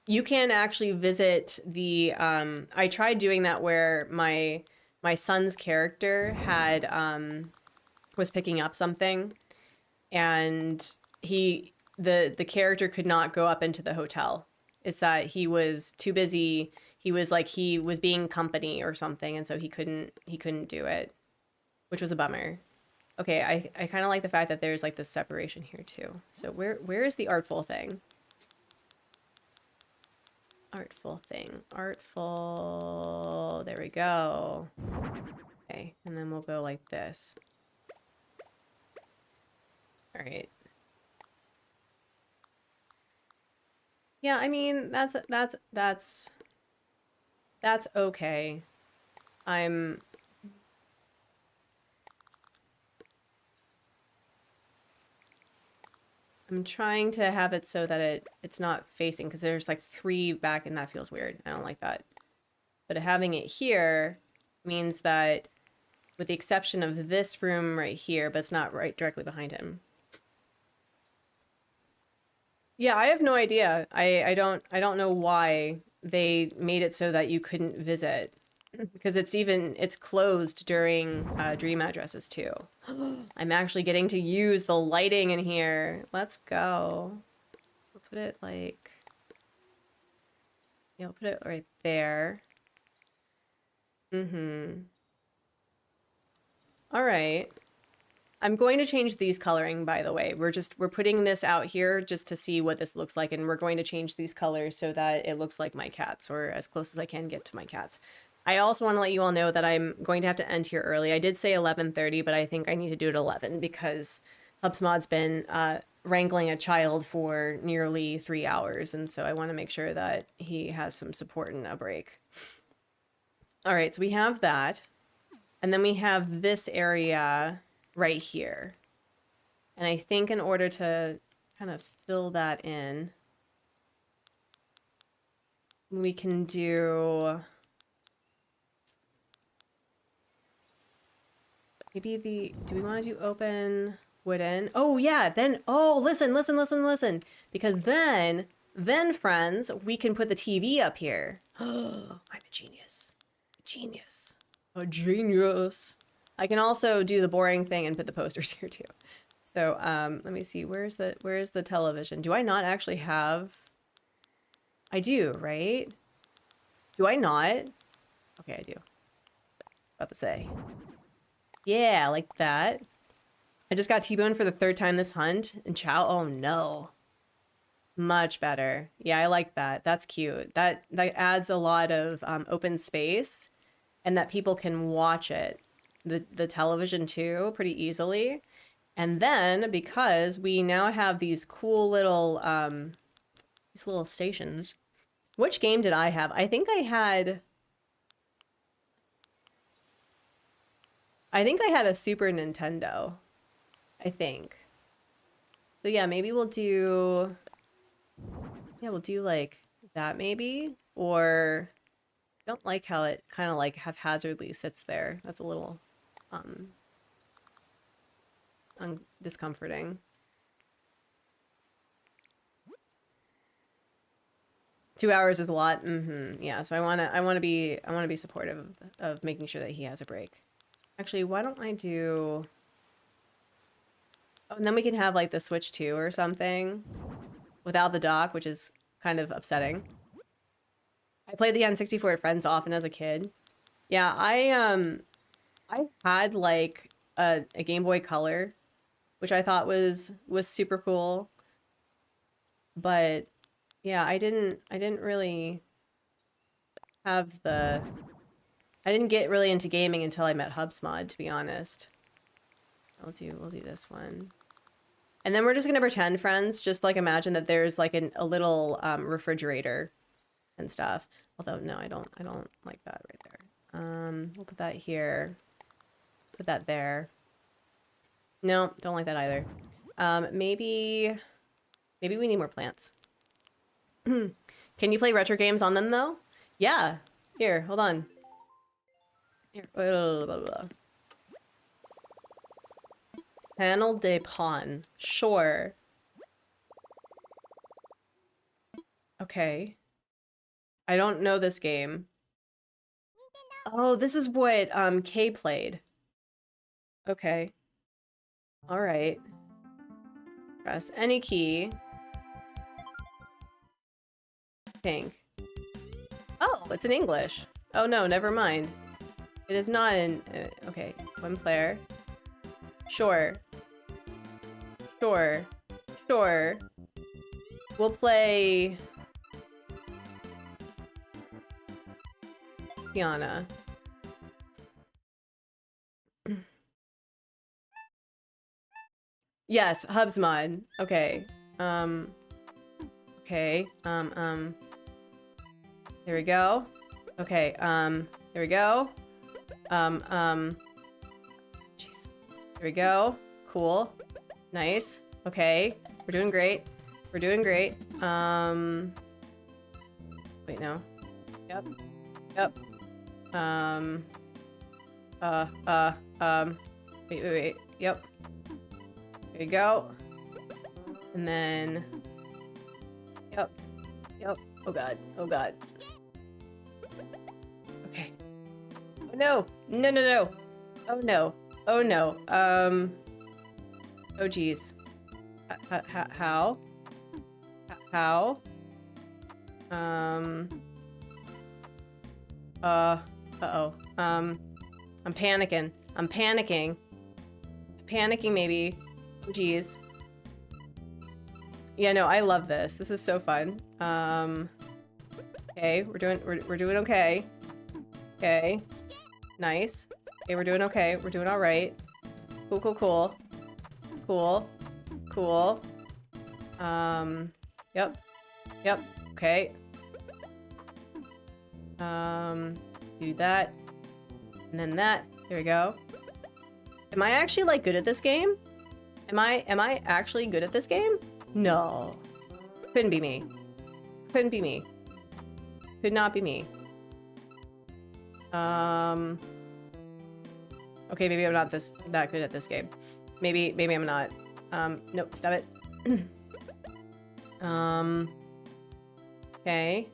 You can actually visit the I tried doing that where my son's character had was picking up something, and the character could not go up into the hotel. It's that he was too busy. He was being company or something, and so he couldn't do it, which was a bummer. Okay, I kind of like the fact that there's like this separation here too. So where is the artful thing? Artful thing. Artful. There we go. Okay, and then we'll go like this. All right. Yeah, I mean, that's okay. I'm trying to have it so that it's not facing, because there's like 3 back and that feels weird. I don't like that. But having it here means that, with the exception of this room right here, but it's not right directly behind him. Yeah, I have no idea. I don't know why they made it so that you couldn't visit, because it's closed during dream addresses too. I'm actually getting to use the lighting in here. Let's go. We'll put it like, yeah, we'll put it right there. All right. I'm going to change these coloring, by the way. We're putting this out here just to see what this looks like, and we're going to change these colors so that it looks like my cats, or as close as I can get to my cats. I also want to let you all know that I'm going to have to end here early. I did say 11:30, but I think I need to do it 11 because HubSmod's been wrangling a child for nearly 3 hours, and so I want to make sure that he has some support and a break. All right, so we have that, and then we have this area right here. And I think in order to kind of fill that in, we can do maybe do we want to do open wooden? Oh yeah, then, oh, listen. Because then friends, we can put the TV up here. Oh, I'm a genius. A genius. I can also do the boring thing and put the posters here too. So let me see, where's the television? Do I not actually have? I do, right? Do I not? Okay, I do. About to say. Yeah, like that. I just got T-boned for the 3rd time this hunt, and chow, oh no. Much better. Yeah, I like that. That's cute. That adds a lot of open space, and that people can watch it, the television too, pretty easily. And then, because we now have these cool little stations. Which game did I have? I think I had a Super Nintendo. I think. So yeah, maybe we'll do like that maybe, or I don't like how it kind of like haphazardly sits there. That's a little discomforting. 2 hours is a lot. Yeah, so I want to be supportive of making sure that he has a break. Actually, why don't I do... Oh, and then we can have like the Switch 2 or something without the dock, which is kind of upsetting. I played the N64 at friends often as a kid. Yeah, I had like a Game Boy Color, which I thought was super cool. But yeah, I didn't really have I didn't get really into gaming until I met HubSmod, to be honest. We'll do this one. And then we're just gonna pretend, friends, just like imagine that there's like a little refrigerator and stuff. Although no, I don't like that right there. We'll put that here. Put that there. No, don't like that either. Maybe we need more plants. Can you play retro games on them though? Yeah. Here, hold on. Here. Blah, blah, blah. Panel de Pawn. Sure. Okay. I don't know this game. Oh, this is what Kay played. Okay. All right. Press any key. Pink. Oh, it's in English. Oh no, never mind. It is not in... okay, one player. Sure. Sure. Sure. We'll play... Tiana. Yes, Hubs mod. Okay. Okay. There we go. Okay, there we go. Jeez. There we go. Cool. Nice. Okay. We're doing great. We're doing great. Wait, no. Yep. Yep. Wait. Yep. There you go. And then... Yep. Yep. Oh god. Oh god. Okay. Oh no! No, no, no! Oh no. Oh no. Oh geez. How? How? Uh-oh. I'm panicking. I'm panicking. Panicking maybe. Oh geez. Yeah, no, I love this. This is so fun. Okay, we're doing okay. Okay. Nice. Okay, we're doing okay. We're doing all right. Cool, cool, cool. Cool. Cool. Yep. Yep. Okay. Do that. And then that. There we go. Am I actually like good at this game? Am I actually good at this game? No. Couldn't be me. Couldn't be me. Could not be me. Okay, maybe I'm not that good at this game. Maybe I'm not. Nope, stop it. Okay.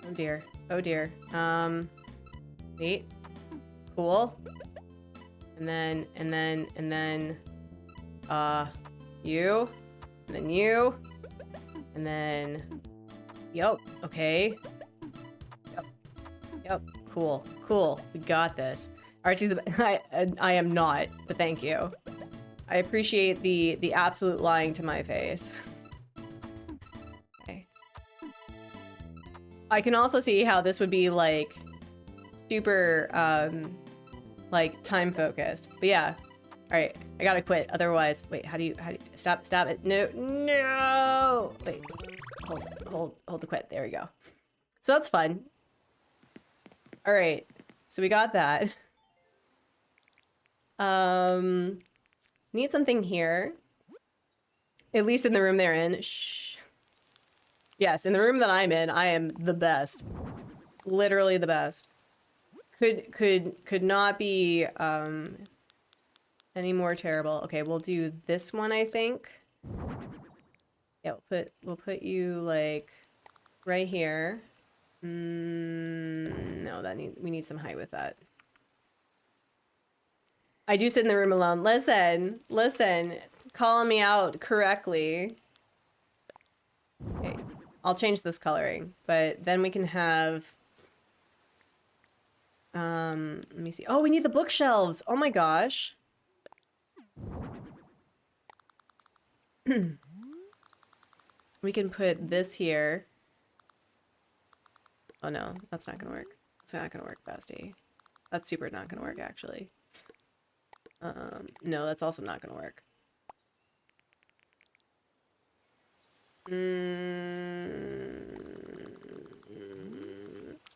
Oh dear. Oh dear. Wait. Cool. And then, you. And then you. And then, yep. Okay. Yep. Cool. Cool. We got this. Artsy, I am not, but thank you. I appreciate the absolute lying to my face. Okay. I can also see how this would be like super like time focused. But yeah. All right, I gotta quit. Otherwise, wait, how do you stop it? No. Wait. Hold the quit. There we go. So that's fun. All right. So we got that. Need something here. At least in the room they're in. Shh. Yes, in the room that I'm in, I am the best. Literally the best. Could not be any more terrible. Okay, we'll do this one, I think. Yeah, we'll put you like right here. No, we need some height with that. I do sit in the room alone. Listen, calling me out correctly. Okay, I'll change this coloring, but then we can have. Let me see. Oh, we need the bookshelves. Oh my gosh. We can put this here. Oh no, that's not gonna work. It's not gonna work, bestie. That's super not gonna work, actually. No, that's also not gonna work.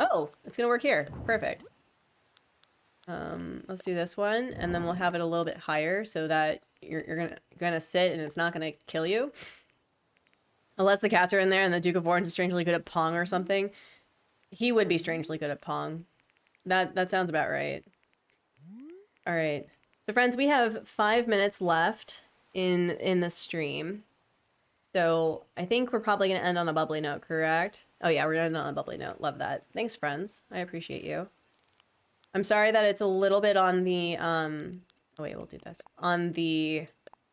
Oh, it's gonna work here. Perfect. Let's do this one, and then we'll have it a little bit higher so that you're gonna sit and it's not gonna kill you. Unless the cats are in there and the Duke of Orange is strangely good at Pong or something. He would be strangely good at Pong. That sounds about right. All right. So friends, we have 5 minutes left in the stream. So I think we're probably going to end on a bubbly note, correct? Oh yeah, we're going to end on a bubbly note. Love that. Thanks, friends. I appreciate you. I'm sorry that it's a little bit on the, oh wait, we'll do this. On the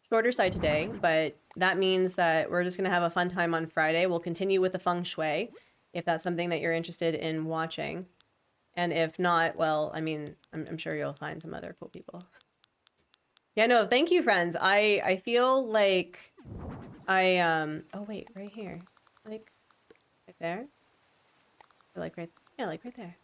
shorter side today, but that means that we're just going to have a fun time on Friday. We'll continue with the Feng Shui, if that's something that you're interested in watching. And if not, well, I mean, I'm sure you'll find some other cool people. Yeah, no, thank you, friends. I feel like oh wait, right here. Like, right there? Or like right, yeah, like right there.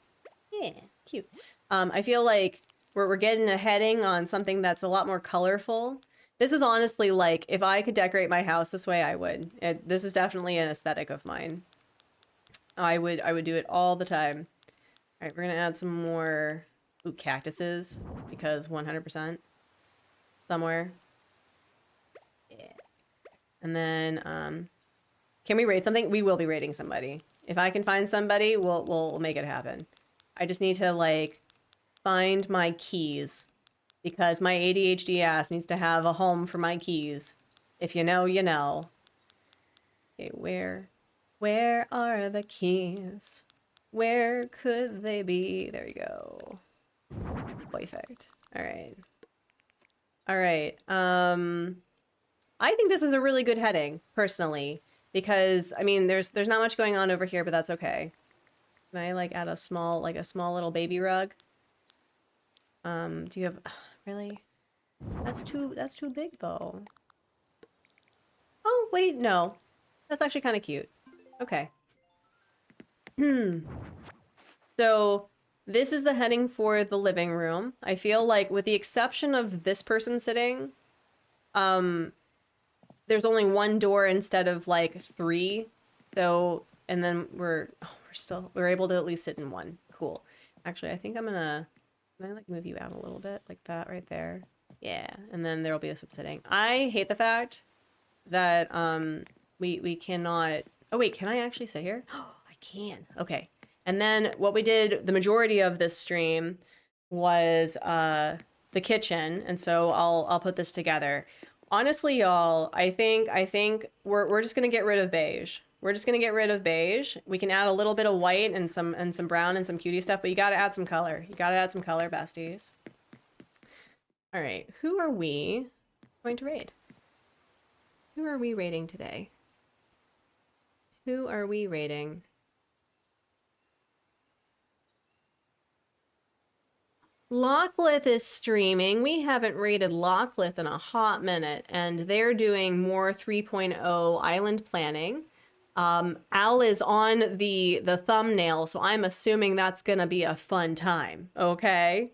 Yeah, cute. I feel like we're getting a heading on something that's a lot more colorful. This is honestly like, if I could decorate my house this way, I would. This is definitely an aesthetic of mine. I would do it all the time. All right, we're gonna add some more cactuses because 100% somewhere. Yeah. And then, can we rate something? We will be rating somebody. If I can find somebody, we'll make it happen. I just need to like find my keys because my ADHD ass needs to have a home for my keys. If you know, you know. Okay, where are the keys? Where could they be? There you go. Perfect. All right. All right. I think this is a really good heading, personally, because I mean, there's not much going on over here, but that's okay. Can I like add a small little baby rug? Do you have really? That's too big though. Oh wait, no. That's actually kind of cute. Okay. So this is the heading for the living room. I feel like with the exception of this person sitting, there's only one door instead of like 3. So, and then we're able to at least sit in one. Cool. Actually, I think can I like move you out a little bit like that right there? Yeah. And then there'll be a sitting. I hate the fact that, we cannot, oh wait, can I actually sit here? Oh, I can. Okay. And then what we did, the majority of this stream was, the kitchen. And so I'll put this together. Honestly, y'all, I think we're just gonna get rid of beige. We're just gonna get rid of beige. We can add a little bit of white and some brown and some cutie stuff, but you gotta add some color. You gotta add some color, besties. All right, who are we going to raid? Who are we raiding today? Who are we raiding? Locklith is streaming. We haven't rated Locklith in a hot minute, and they're doing more 3.0 island planning. Al is on the thumbnail, so I'm assuming that's gonna be a fun time, okay?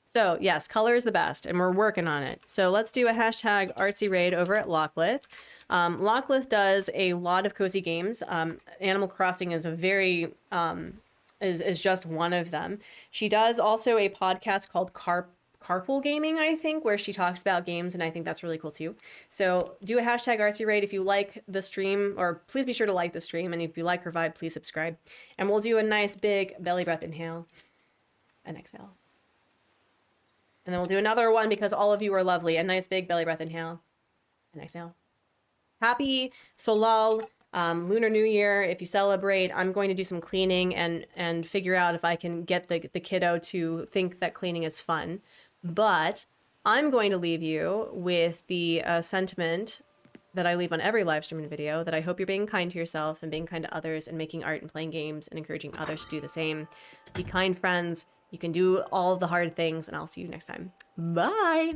So yes, color is the best, and we're working on it. So let's do a hashtag artsy raid over at Locklith. Locklith does a lot of cozy games. Animal Crossing is a very is just one of them. She does also a podcast called Carpool Gaming, I think, where she talks about games, and I think that's really cool too. So do a hashtag artsy raid if you like the stream, or please be sure to like the stream, and if you like her vibe, please subscribe. And we'll do a nice big belly breath inhale and exhale. And then we'll do another one because all of you are lovely. A nice big belly breath inhale and exhale. Happy Seollal, Lunar New Year. If you celebrate, I'm going to do some cleaning and figure out if I can get the kiddo to think that cleaning is fun. But I'm going to leave you with the sentiment that I leave on every live stream and video, that I hope you're being kind to yourself and being kind to others and making art and playing games and encouraging others to do the same. Be kind, friends. You can do all the hard things, and I'll see you next time. Bye!